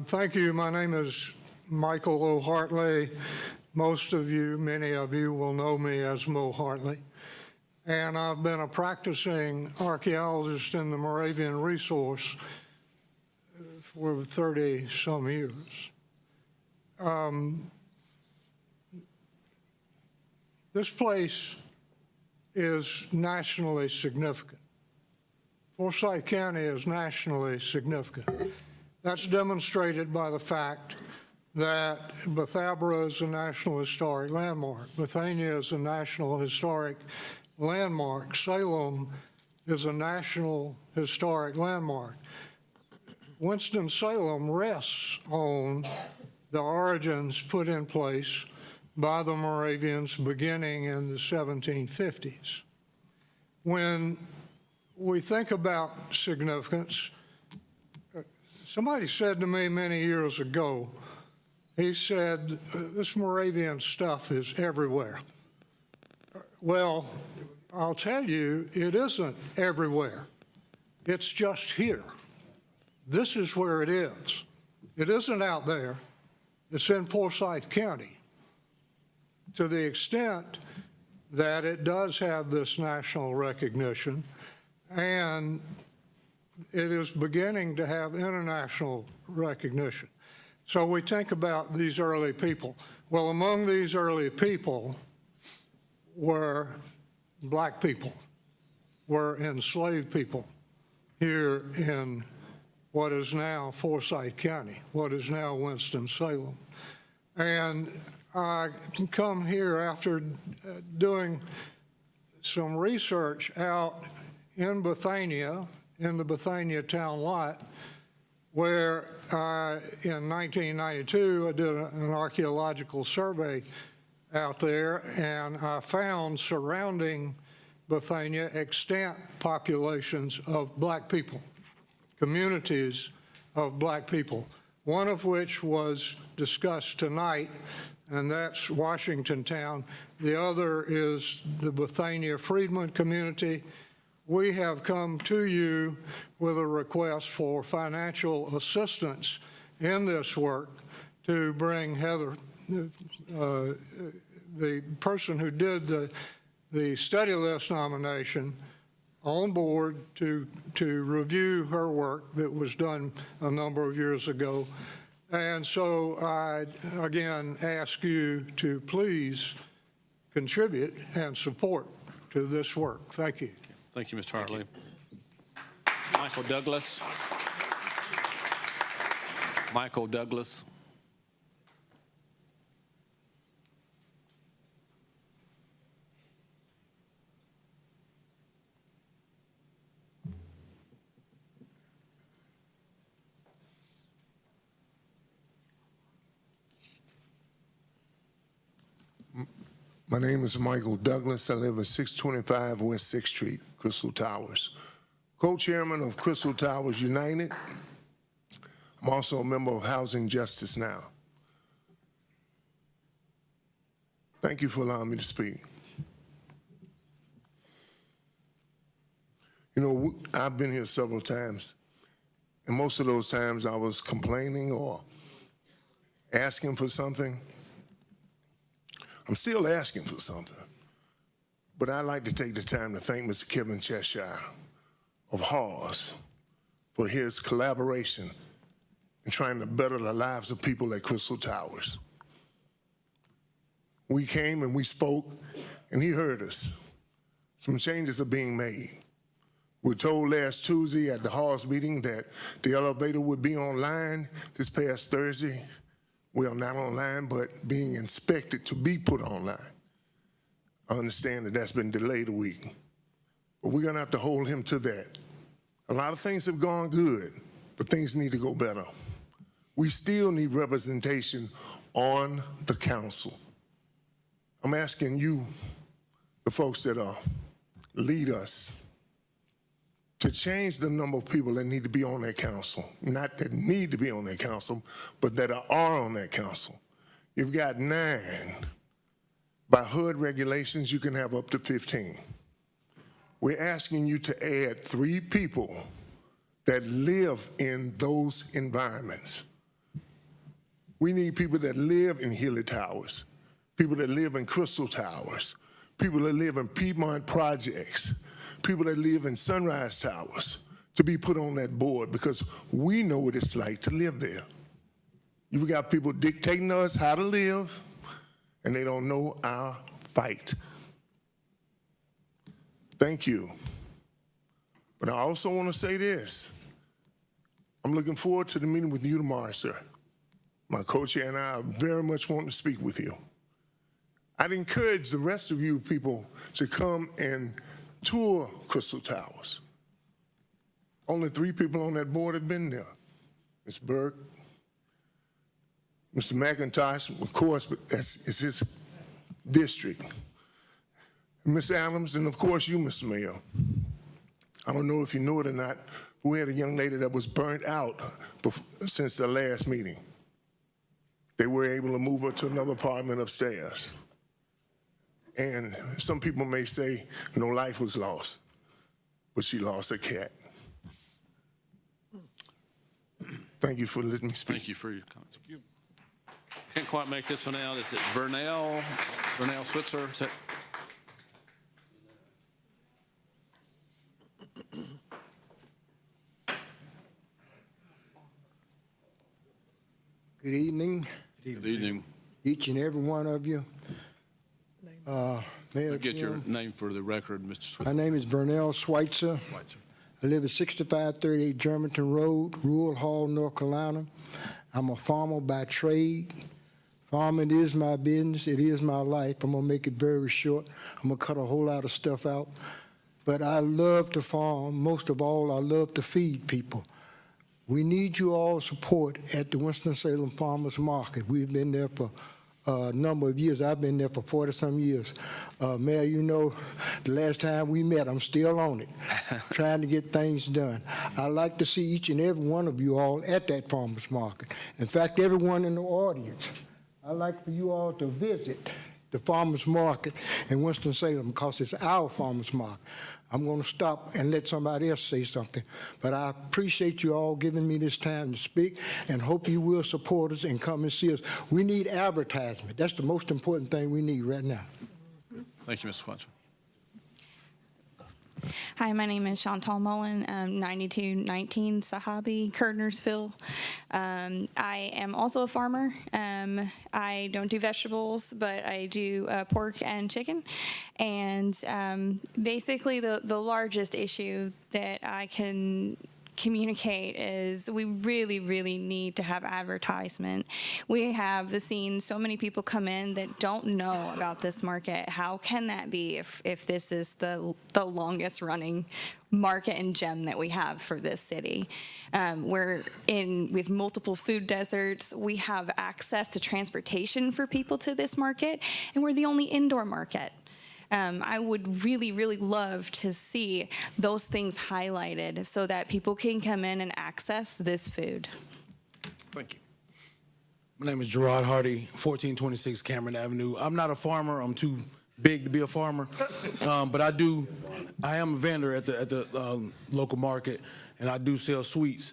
Thank you. My name is Michael O. Hartley. Most of you, many of you, will know me as Mo Hartley. And I've been a practicing archaeologist in the Moravian Resource for 30-some years. This place is nationally significant. Forsyth County is nationally significant. That's demonstrated by the fact that Bethabara is a National Historic Landmark. Bethania is a National Historic Landmark. Salem is a National Historic Landmark. Winston-Salem rests on the origins put in place by the Moravians beginning in the 1750s. When we think about significance, somebody said to me many years ago, he said, this Moravian stuff is everywhere. Well, I'll tell you, it isn't everywhere. It's just here. This is where it is. It isn't out there. It's in Forsyth County. To the extent that it does have this national recognition, and it is beginning to have international recognition. So we think about these early people. Well, among these early people were black people, were enslaved people here in what is now Forsyth County, what is now Winston-Salem. And I come here after doing some research out in Bethania, in the Bethania town lot, where in 1992 I did an archaeological survey out there, and I found surrounding Bethania extant populations of black people, communities of black people, one of which was discussed tonight, and that's Washington Town. The other is the Bethania Freedmen community. We have come to you with a request for financial assistance in this work to bring Heather, the person who did the study list nomination, on board to review her work that was done a number of years ago. And so I, again, ask you to please contribute and support to this work. Thank you. Thank you, Mr. Hartley. Michael Douglas. Michael Douglas. My name is Michael Douglas. I live at 625 West 6th Street, Crystal Towers. Co-chairman of Crystal Towers United. I'm also a member of Housing Justice Now. Thank you for allowing me to speak. You know, I've been here several times, and most of those times I was complaining or asking for something. I'm still asking for something, but I'd like to take the time to thank Mr. Kevin Cheshire of Hawes for his collaboration in trying to better the lives of people at Crystal Towers. We came and we spoke, and he heard us. Some changes are being made. We were told last Tuesday at the Hall's meeting that the elevator would be online this past Thursday. Well, not online, but being inspected to be put online. I understand that that's been delayed a week, but we're gonna have to hold him to that. A lot of things have gone good, but things need to go better. We still need representation on the council. I'm asking you, the folks that lead us, to change the number of people that need to be on that council. Not that need to be on that council, but that are on that council. You've got 9. By HUD regulations, you can have up to 15. We're asking you to add 3 people that live in those environments. We need people that live in Healy Towers, people that live in Crystal Towers, people that live in Piedmont Projects, people that live in Sunrise Towers to be put on that board, because we know what it's like to live there. You've got people dictating to us how to live, and they don't know our fight. Thank you. But I also want to say this. I'm looking forward to the meeting with you tomorrow, sir. My co-chair and I very much want to speak with you. I'd encourage the rest of you people to come and tour Crystal Towers. Only 3 people on that board have been there. Ms. Burke, Mr. McIntosh, of course, but it's his district. Ms. Adams, and of course you, Mr. Mayor. I don't know if you know it or not, but we had a young lady that was burnt out since the last meeting. They were able to move her to another apartment upstairs. And some people may say no life was lost, but she lost her cat. Thank you for letting me speak. Thank you for your comments. Can't quite make this one out. Is it Vernell Switzer? Is that? Good evening. Good evening. Each and every one of you. Mayor Get your Jim, name for the record, Mr. Switzer. my name is Vernell Schweitzer. I live at 6538 Germantown Road, Rural Hall, North Carolina. I'm a farmer by trade. Farming is my business. It is my life. I'm going to make it very short. I'm going to cut a whole lot of stuff out. But I love to farm. Most of all, I love to feed people. We need you all support at the Winston-Salem Farmers Market. We've been there for a number of years. I've been there for 40-some years. Mayor, you know, the last time we met, I'm still on it, trying to get things done. I like to see each and every one of you all at that farmers market. In fact, everyone in the audience, I'd like for you all to visit the farmers market in Winston-Salem, because it's our farmers market. I'm going to stop and let somebody else say something, but I appreciate you all giving me this time to speak, and hope you will support us and come and see us. We need advertisement. That's the most important thing we need right now. Thank you, Mr. Switzer. Hi, my name is Chantal Mullen, 9219 Sahabi, Kernersville. I am also a farmer. I don't do vegetables, but I do pork and chicken. And basically the largest issue that I can communicate is we really, really need to have advertisement. We have seen so many people come in that don't know about this market. How can that be if this is the longest running market and gem that we have for this city? We have multiple food deserts. We have access to transportation for people to this market, and we're the only indoor market. I would really, really love to see those things highlighted so that people can come in and access this food. Thank you. My name is Gerard Hardy, 1426 Cameron Avenue. I'm not a farmer. I'm too big to be a farmer, but I am a vendor at the local market, and I do sell sweets.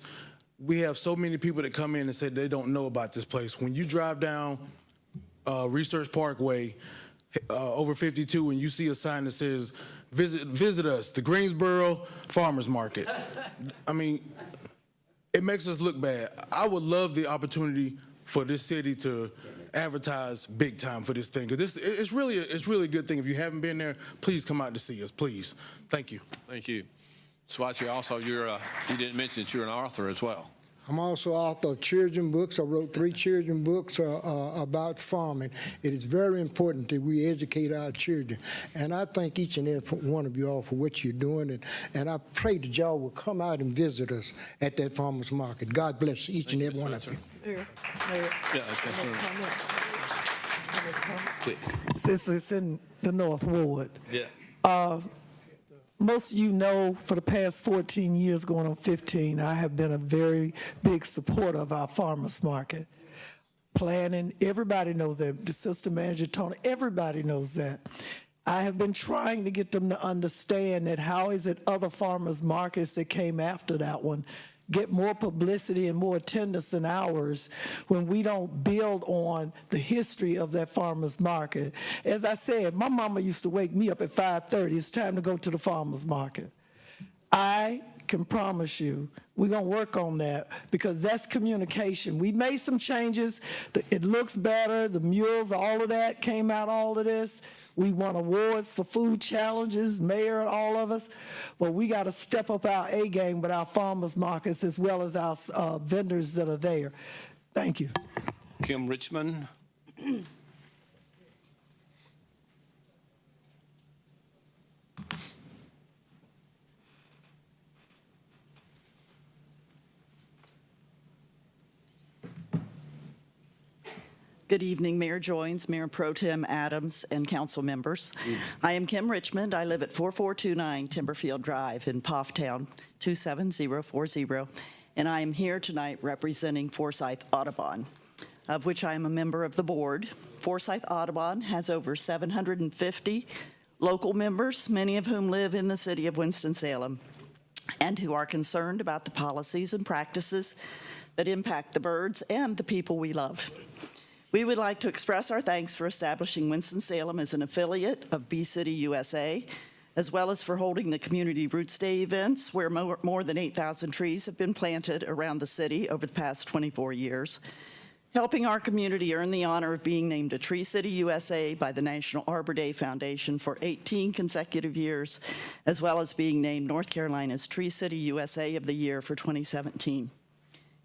We have so many people that come in and say they don't know about this place. When you drive down Research Parkway, over 52, and you see a sign that says, visit us, the Greensboro Farmers Market. I mean, it makes us look bad. I would love the opportunity for this city to advertise big time for this thing. 'Cause it's really a good thing. If you haven't been there, please come out to see us, please. Thank you. Thank you. Swatchy, also, you didn't mention that you're an author as well. I'm also author of children books. I wrote 3 children books about farming. It is very important that we educate our children. And I thank each and every one of you all for what you're doing. And I pray that y'all will come out and visit us at that farmer's market. God bless each and every one of you. Since it's in the North Ward. Yeah. Most of you know, for the past 14 years, going on 15, I have been a very big supporter of our farmers market. Planning, everybody knows that. The system manager, Tony, everybody knows that. I have been trying to get them to understand that how is it other farmers markets that came after that one get more publicity and more attendance than ours when we don't build on the history of that farmer's market. As I said, my mama used to wake me up at 5:30. It's time to go to the farmer's market. I can promise you we're going to work on that because that's communication. We made some changes. It looks better. The mules, all of that came out, all of this. We won awards for food challenges, mayor and all of us. But we got to step up our A game with our farmers markets as well as our vendors that are there. Thank you. Kim Richmond. Good evening, Mayor Joines, Mayor Pro Tem Adams, and council members. I am Kim Richmond. I live at 4429 Timberfield Drive in Pofftown, 27040, and I am here tonight representing Forsyth Audubon, of which I am a member of the board. Forsyth Audubon has over 750 local members, many of whom live in the city of Winston-Salem, and who are concerned about the policies and practices that impact the birds and the people we love. We would like to express our thanks for establishing Winston-Salem as an affiliate of Bee-City USA, as well as for holding the Community Roots Day events, where more than 8,000 trees have been planted around the city over the past 24 years, helping our community earn the honor of being named a Tree City USA by the National Arbor Day Foundation for 18 consecutive years, as well as being named North Carolina's Tree City USA of the Year for 2017.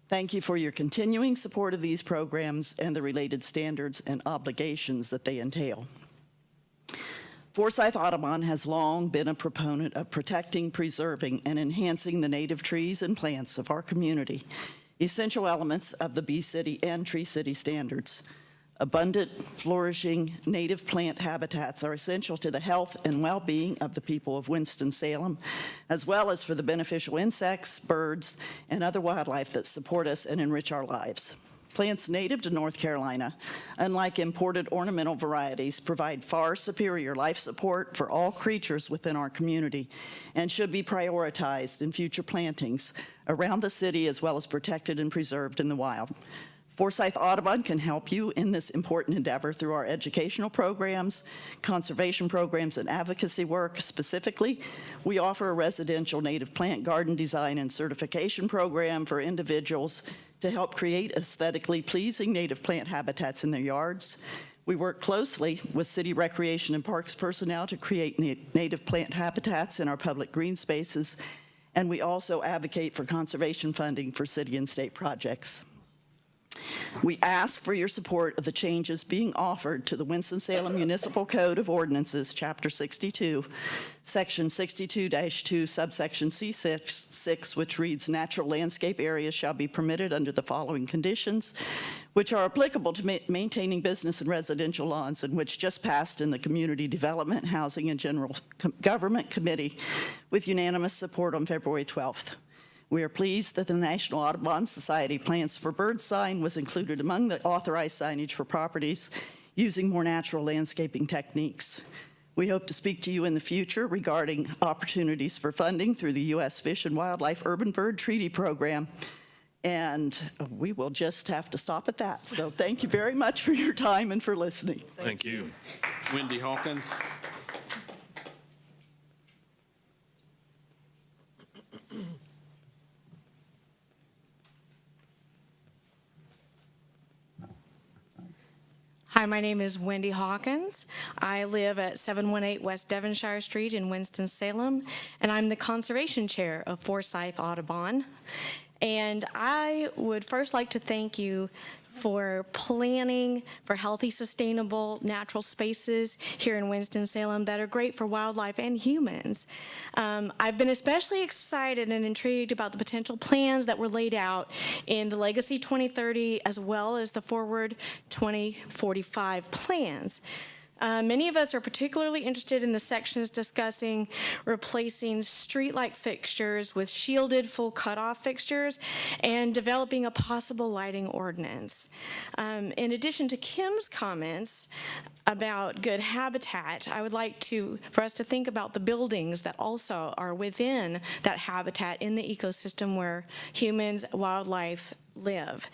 Thank you for your continuing support of these programs and the related standards and obligations that they entail. Forsyth Audubon has long been a proponent of protecting, preserving, and enhancing the native trees and plants of our community, essential elements of the Bee City and Tree City standards. Abundant, flourishing native plant habitats are essential to the health and well-being of the people of Winston-Salem, as well as for the beneficial insects, birds, and other wildlife that support us and enrich our lives. Plants native to North Carolina, unlike imported ornamental varieties, provide far superior life support for all creatures within our community and should be prioritized in future plantings around the city as well as protected and preserved in the wild. Forsyth Audubon can help you in this important endeavor through our educational programs, conservation programs, and advocacy work. Specifically, we offer a residential native plant garden design and certification program for individuals to help create aesthetically pleasing native plant habitats in their yards. We work closely with City Recreation and Parks personnel to create native plant habitats in our public green spaces, and we also advocate for conservation funding for city and state projects. We ask for your support of the changes being offered to the Winston-Salem Municipal Code of Ordinances, Chapter 62, Section 62-2, subsection C6, which reads, natural landscape areas shall be permitted under the following conditions, which are applicable to maintaining business and residential lawns, and which just passed in the Community Development, Housing, and General Government Committee with unanimous support on February 12th. We are pleased that the National Audubon Society Plants for Birds sign was included among the authorized signage for properties using more natural landscaping techniques. We hope to speak to you in the future regarding opportunities for funding through the U.S. Fish and Wildlife Urban Bird Treaty Program, and we will just have to stop at that. So thank you very much for your time and for listening. Thank you. Wendy Hawkins. Hi, my name is Wendy Hawkins. I live at 718 West Devonshire Street in Winston-Salem, and I'm the Conservation Chair of Forsyth Audubon. And I would first like to thank you for planning for healthy, sustainable, natural spaces here in Winston-Salem that are great for wildlife and humans. I've been especially excited and intrigued about the potential plans that were laid out in the Legacy 2030 as well as the Forward 2045 plans. Many of us are particularly interested in the sections discussing replacing streetlight fixtures with shielded full cutoff fixtures and developing a possible lighting ordinance. In addition to Kim's comments about good habitat, I would like for us to think about the buildings that also are within that habitat in the ecosystem where humans, wildlife live.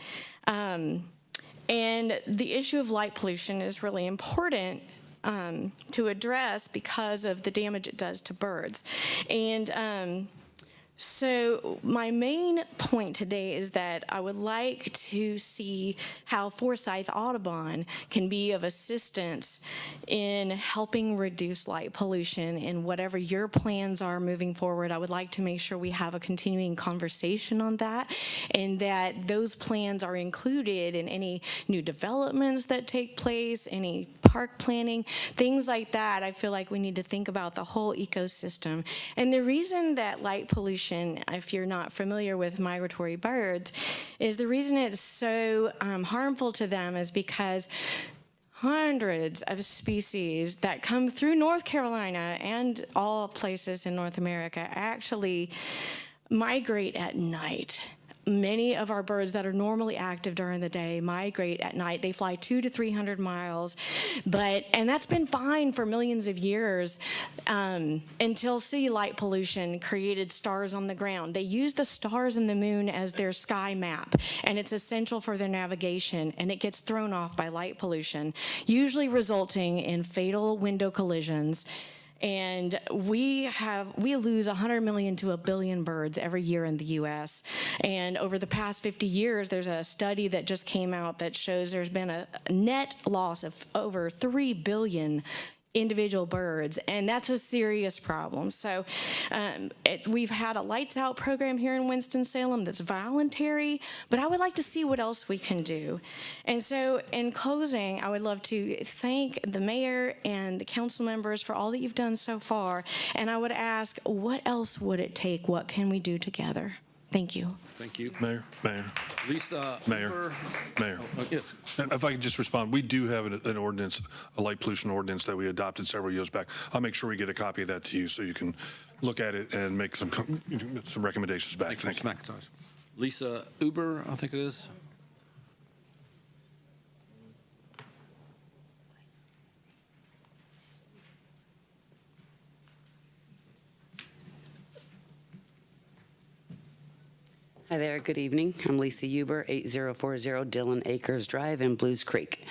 And the issue of light pollution is really important to address because of the damage it does to birds. And so my main point today is that I would like to see how Forsyth Audubon can be of assistance in helping reduce light pollution. And whatever your plans are moving forward, I would like to make sure we have a continuing conversation on that and that those plans are included in any new developments that take place, any park planning, things like that. I feel like we need to think about the whole ecosystem. And the reason that light pollution, if you're not familiar with migratory birds, is the reason it's so harmful to them is because hundreds of species that come through North Carolina and all places in North America actually migrate at night. Many of our birds that are normally active during the day migrate at night. They fly 200 to 300 miles, and that's been fine for millions of years until city light pollution created stars on the ground. They use the stars and the moon as their sky map, and it's essential for their navigation, and it gets thrown off by light pollution, usually resulting in fatal window collisions. And we lose 100 million to 1 billion birds every year in the U.S. And over the past 50 years, there's a study that just came out that shows there's been a net loss of over 3 billion individual birds, and that's a serious problem. So we've had a Lights Out program here in Winston-Salem that's voluntary, but I would like to see what else we can do. And so in closing, I would love to thank the mayor and the council members for all that you've done so far, and I would ask, what else would it take? What can we do together? Thank you. Thank you. Mayor. Lisa. Mayor. Yes. If I could just respond, we do have an ordinance, a light pollution ordinance that we adopted several years back. I'll make sure we get a copy of that to you so you can look at it and make some recommendations back. Thank you, Mr. McIntosh. Lisa Uber, I think it is. Hi there, good evening. I'm Lisa Huber, 8040 Dillon Acres Drive in Blues Creek.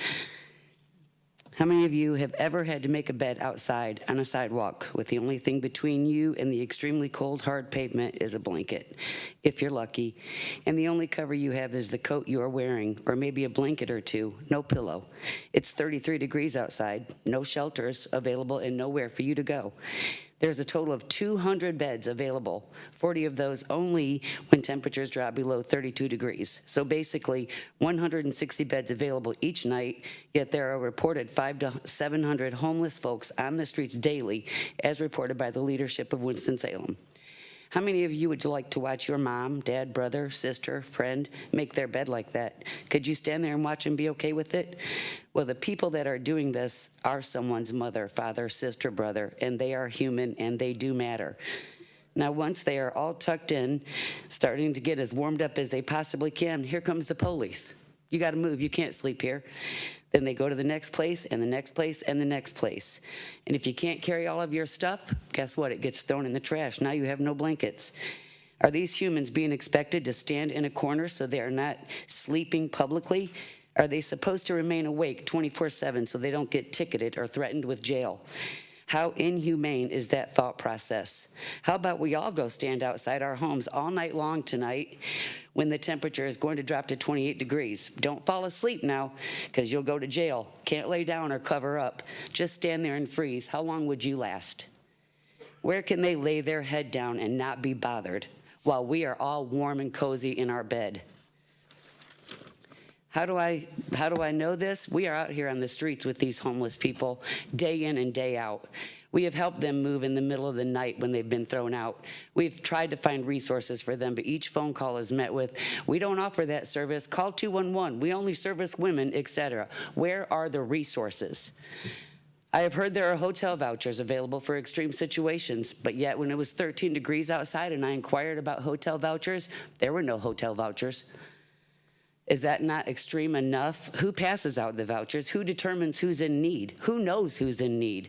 How many of you have ever had to make a bed outside on a sidewalk with the only thing between you and the extremely cold, hard pavement is a blanket, if you're lucky, and the only cover you have is the coat you are wearing, or maybe a blanket or two, no pillow. It's 33 degrees outside, no shelters available, and nowhere for you to go. There's a total of 200 beds available, 40 of those only when temperatures drop below 32 degrees. So basically 160 beds available each night, yet there are reported 500 to 700 homeless folks on the streets daily, as reported by the leadership of Winston-Salem. How many of you would like to watch your mom, dad, brother, sister, friend make their bed like that? Could you stand there and watch and be okay with it? Well, the people that are doing this are someone's mother, father, sister, brother, and they are human and they do matter. Now, once they are all tucked in, starting to get as warmed up as they possibly can, here comes the police. You got to move. You can't sleep here. Then they go to the next place and the next place and the next place. And if you can't carry all of your stuff, guess what? It gets thrown in the trash. Now you have no blankets. Are these humans being expected to stand in a corner so they are not sleeping publicly? Are they supposed to remain awake 24/7 so they don't get ticketed or threatened with jail? How inhumane is that thought process? How about we all go stand outside our homes all night long tonight when the temperature is going to drop to 28 degrees? Don't fall asleep now, because you'll go to jail. Can't lay down or cover up. Just stand there and freeze. How long would you last? Where can they lay their head down and not be bothered while we are all warm and cozy in our bed? How do I know this? We are out here on the streets with these homeless people day in and day out. We have helped them move in the middle of the night when they've been thrown out. We've tried to find resources for them, but each phone call is met with, we don't offer that service, call 211, we only service women, etc. Where are the resources? I have heard there are hotel vouchers available for extreme situations, but yet when it was 13 degrees outside and I inquired about hotel vouchers, there were no hotel vouchers. Is that not extreme enough? Who passes out the vouchers? Who determines who's in need? Who knows who's in need?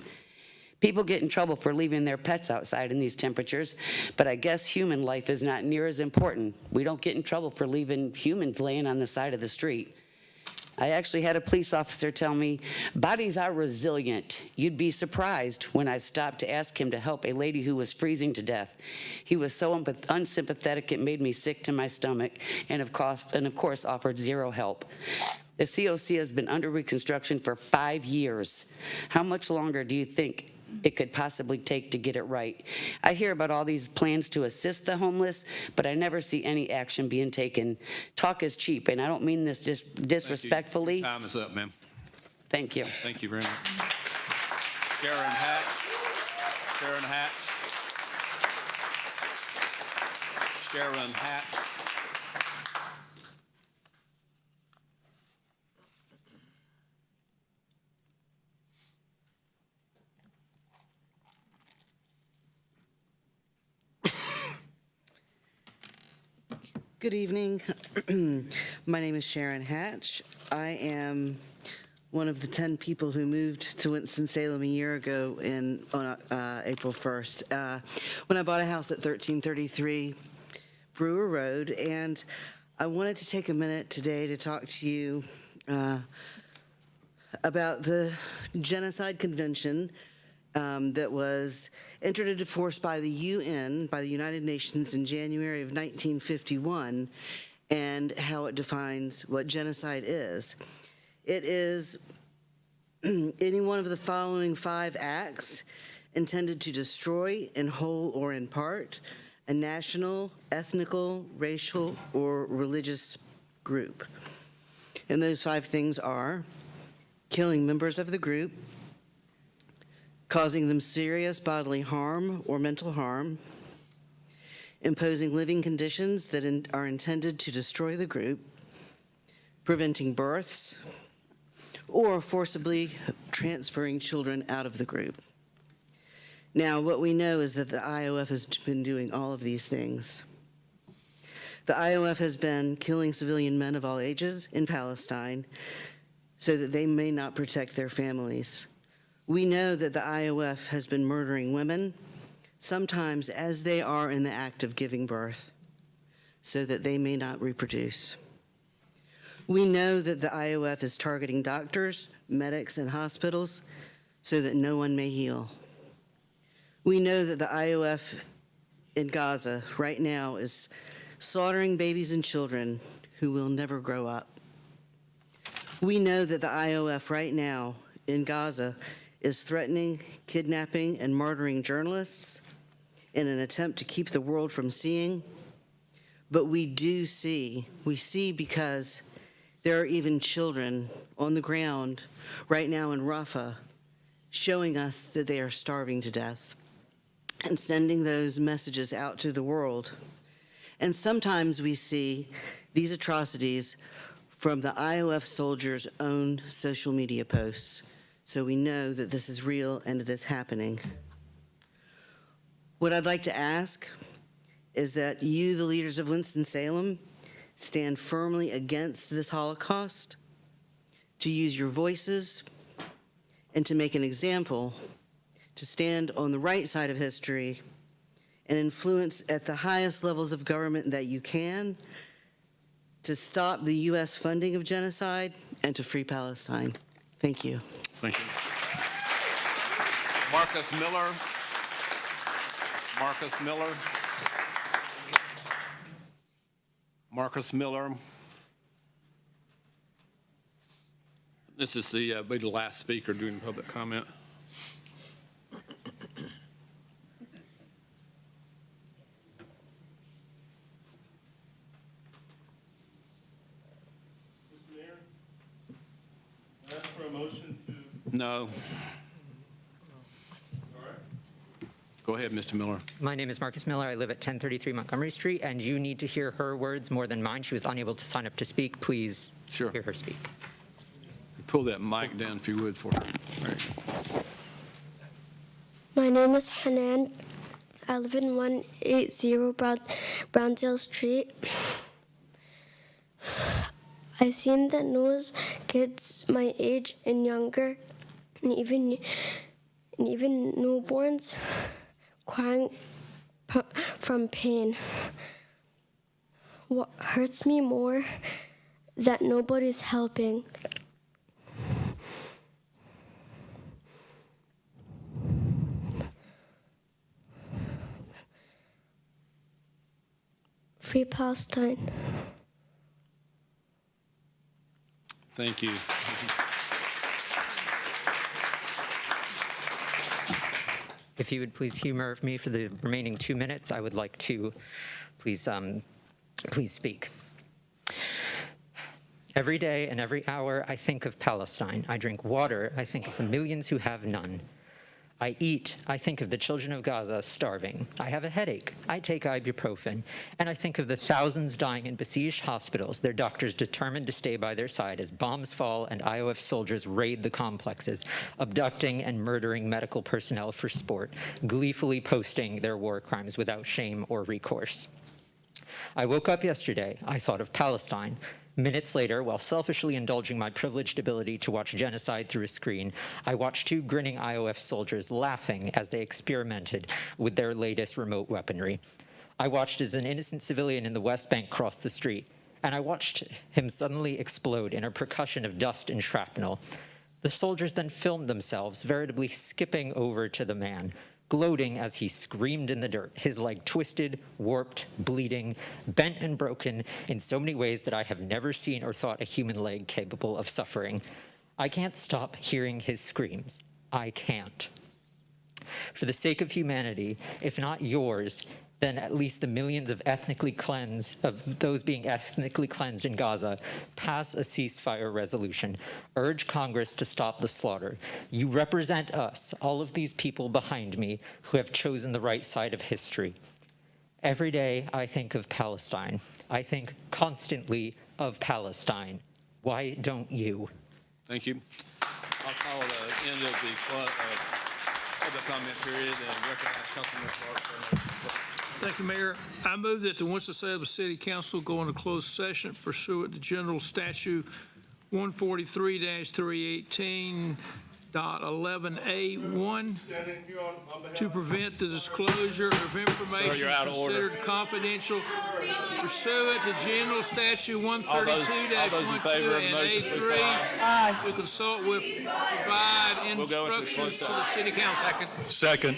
People get in trouble for leaving their pets outside in these temperatures, but I guess human life is not near as important. We don't get in trouble for leaving humans laying on the side of the street. I actually had a police officer tell me, bodies are resilient. You'd be surprised when I stopped to ask him to help a lady who was freezing to death. He was so unsympathetic it made me sick to my stomach and of course offered zero help. The COC has been under reconstruction for 5 years. How much longer do you think it could possibly take to get it right? I hear about all these plans to assist the homeless, but I never see any action being taken. Talk is cheap, and I don't mean this just disrespectfully. Your time is up, ma'am. Thank you. Thank you very much. Sharon Hatch. Sharon Hatch. Sharon Hatch. Good evening. My name is Sharon Hatch. I am one of the 10 people who moved to Winston-Salem a year ago on April 1st when I bought a house at 1333 Brewer Road. And I wanted to take a minute today to talk to you about the Genocide Convention that was entered into force by the UN, by the United Nations in January of 1951, and how it defines what genocide is. It is any one of the following 5 acts intended to destroy, in whole or in part, a national, ethnical, racial, or religious group. And those 5 things are killing members of the group, causing them serious bodily harm or mental harm, imposing living conditions that are intended to destroy the group, preventing births, or forcibly transferring children out of the group. Now, what we know is that the IOF has been doing all of these things. The IOF has been killing civilian men of all ages in Palestine so that they may not protect their families. We know that the IOF has been murdering women, sometimes as they are in the act of giving birth, so that they may not reproduce. We know that the IOF is targeting doctors, medics, and hospitals so that no one may heal. We know that the IOF in Gaza right now is slaughtering babies and children who will never grow up. We know that the IOF right now in Gaza is threatening, kidnapping, and murdering journalists in an attempt to keep the world from seeing. But we see because there are even children on the ground right now in Rafah showing us that they are starving to death and sending those messages out to the world. And sometimes we see these atrocities from the IOF soldiers' own social media posts. So we know that this is real and it is happening. What I'd like to ask is that you, the leaders of Winston-Salem, stand firmly against this Holocaust, to use your voices, and to make an example, to stand on the right side of history and influence at the highest levels of government that you can to stop the U.S. funding of genocide and to free Palestine. Thank you. Thank you. Marcus Miller. Marcus Miller. Marcus Miller. This is be the last speaker during public comment. Ask for a motion to. No. Go ahead, Mr. Miller. My name is Marcus Miller. I live at 1033 Montgomery Street, and you need to hear her words more than mine. She was unable to sign up to speak. Please hear her speak. Pull that mic down if you would for her. There you go. My name is Hanan. I live in 180 Brownsdale Street. I've seen the news, kids my age and younger, and even newborns crying from pain. What hurts me more that nobody's helping. Free Palestine. Thank you. If you would please humor me for the remaining 2 minutes, I would like to please speak. Every day and every hour, I think of Palestine. I drink water. I think of the millions who have none. I eat. I think of the children of Gaza starving. I have a headache. I take ibuprofen. And I think of the thousands dying in besieged hospitals, their doctors determined to stay by their side as bombs fall and IOF soldiers raid the complexes, abducting and murdering medical personnel for sport, gleefully posting their war crimes without shame or recourse. I woke up yesterday. I thought of Palestine. Minutes later, while selfishly indulging my privileged ability to watch genocide through a screen, I watched two grinning IOF soldiers laughing as they experimented with their latest remote weaponry. I watched as an innocent civilian in the West Bank crossed the street, and I watched him suddenly explode in a percussion of dust and shrapnel. The soldiers then filmed themselves, veritably skipping over to the man, gloating as he screamed in the dirt, his leg twisted, warped, bleeding, bent and broken in so many ways that I have never seen or thought a human leg capable of suffering. I can't stop hearing his screams. I can't. For the sake of humanity, if not yours, then at least the millions of those being ethnically cleansed in Gaza, pass a ceasefire resolution. Urge Congress to stop the slaughter. You represent us, all of these people behind me, who have chosen the right side of history. Every day I think of Palestine. I think constantly of Palestine. Why don't you? Thank you. I'll call the end of the public comment period and recognize Councilman Clark for Thank you, Mayor. I move that the Winston-Salem City Council go into closed session pursuant to General Statute 143-318.11A1 to prevent the disclosure of information considered confidential pursuant to General Statute 132-12 and A3 to consult with provide instructions to the City Council. Second.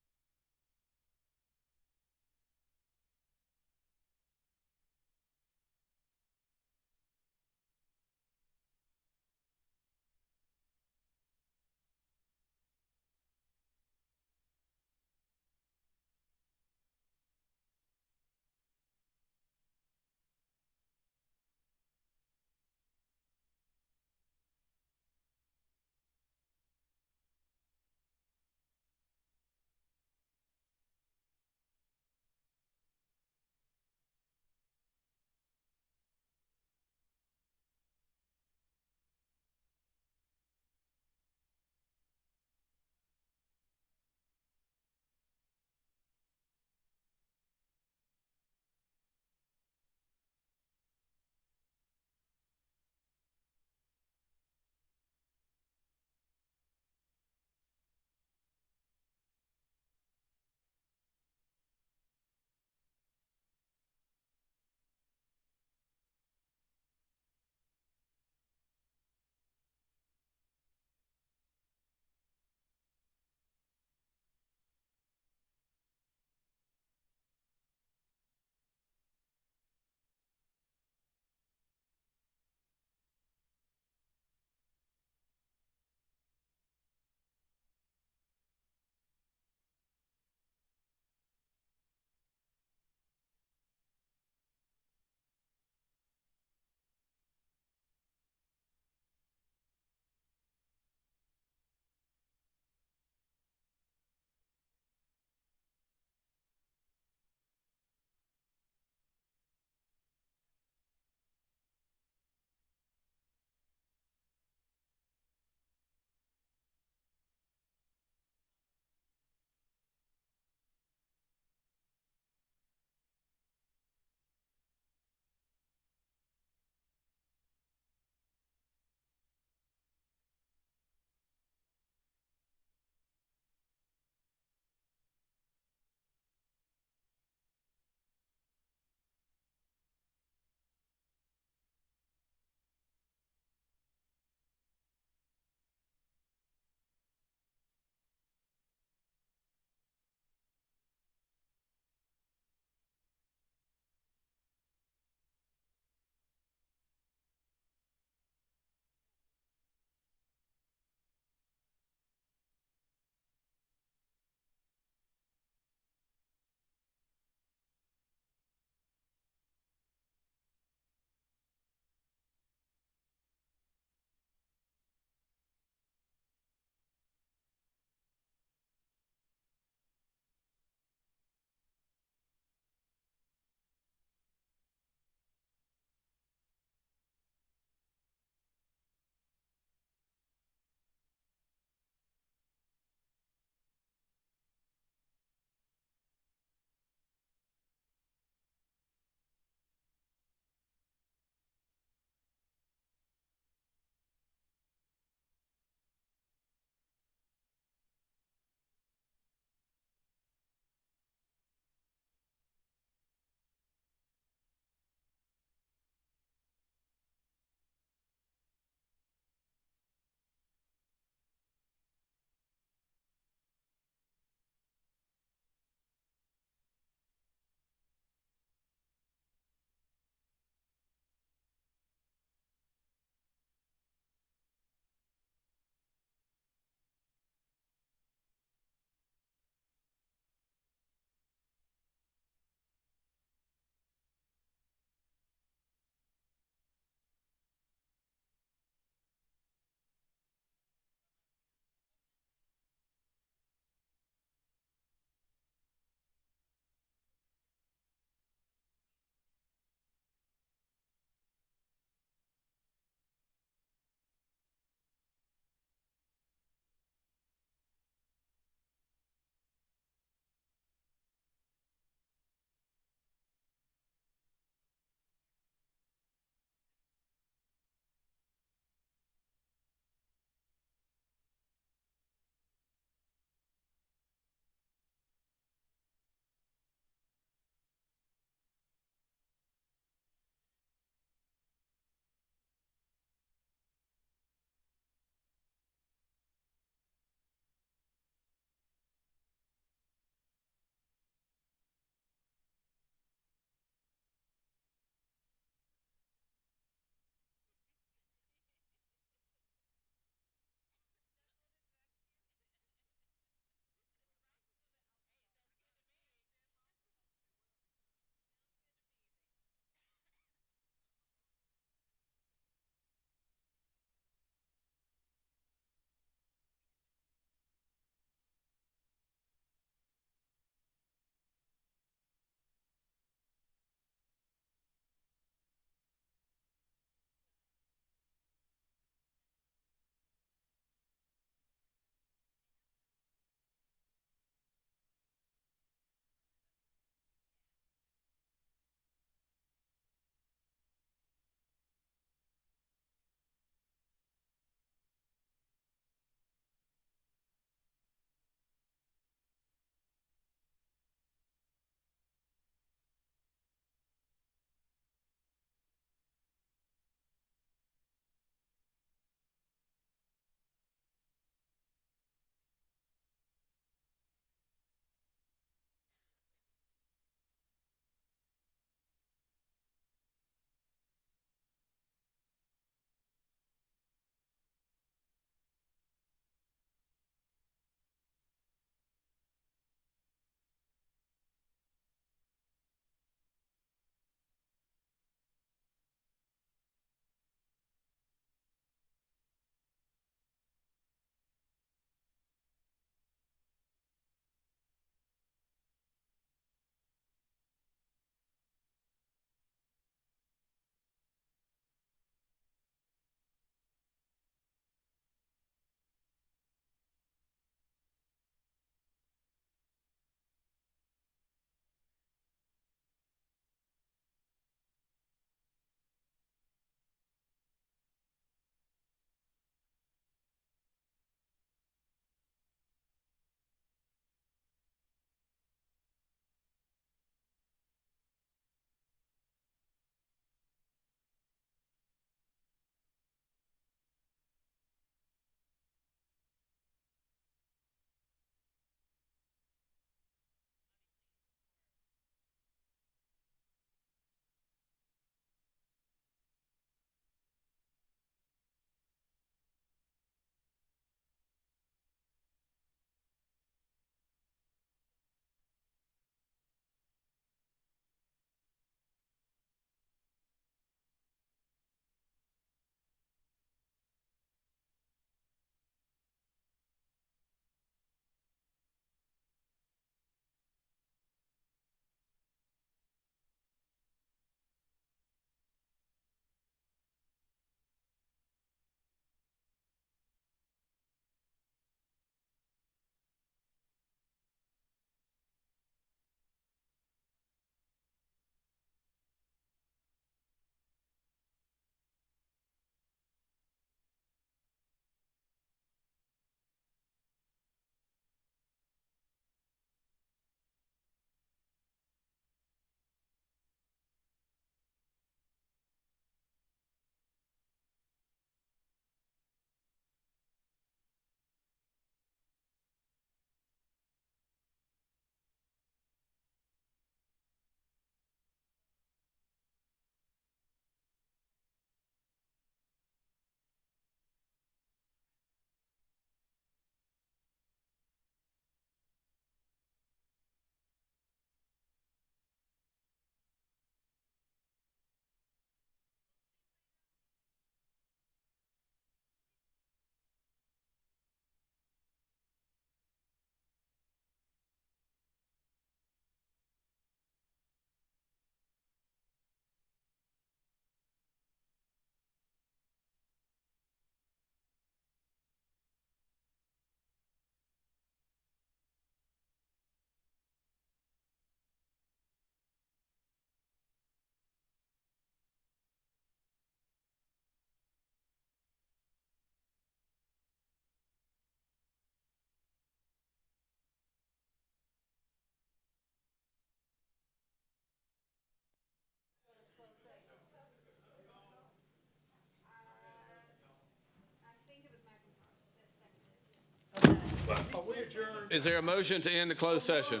Is there a motion to end the closed session?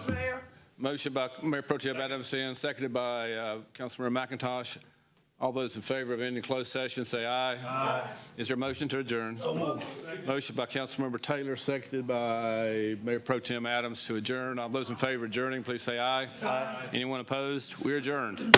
Motion by Mayor Pro Tem Adams, seconded by Councilmember McIntosh. All those in favor of ending closed session, say aye. Aye. Is there a motion to adjourn? So moved. Motion by Councilmember Taylor, seconded by Mayor Pro Tem Adams to adjourn. All those in favor of adjourning, please say aye. Aye. Anyone opposed? We're adjourned.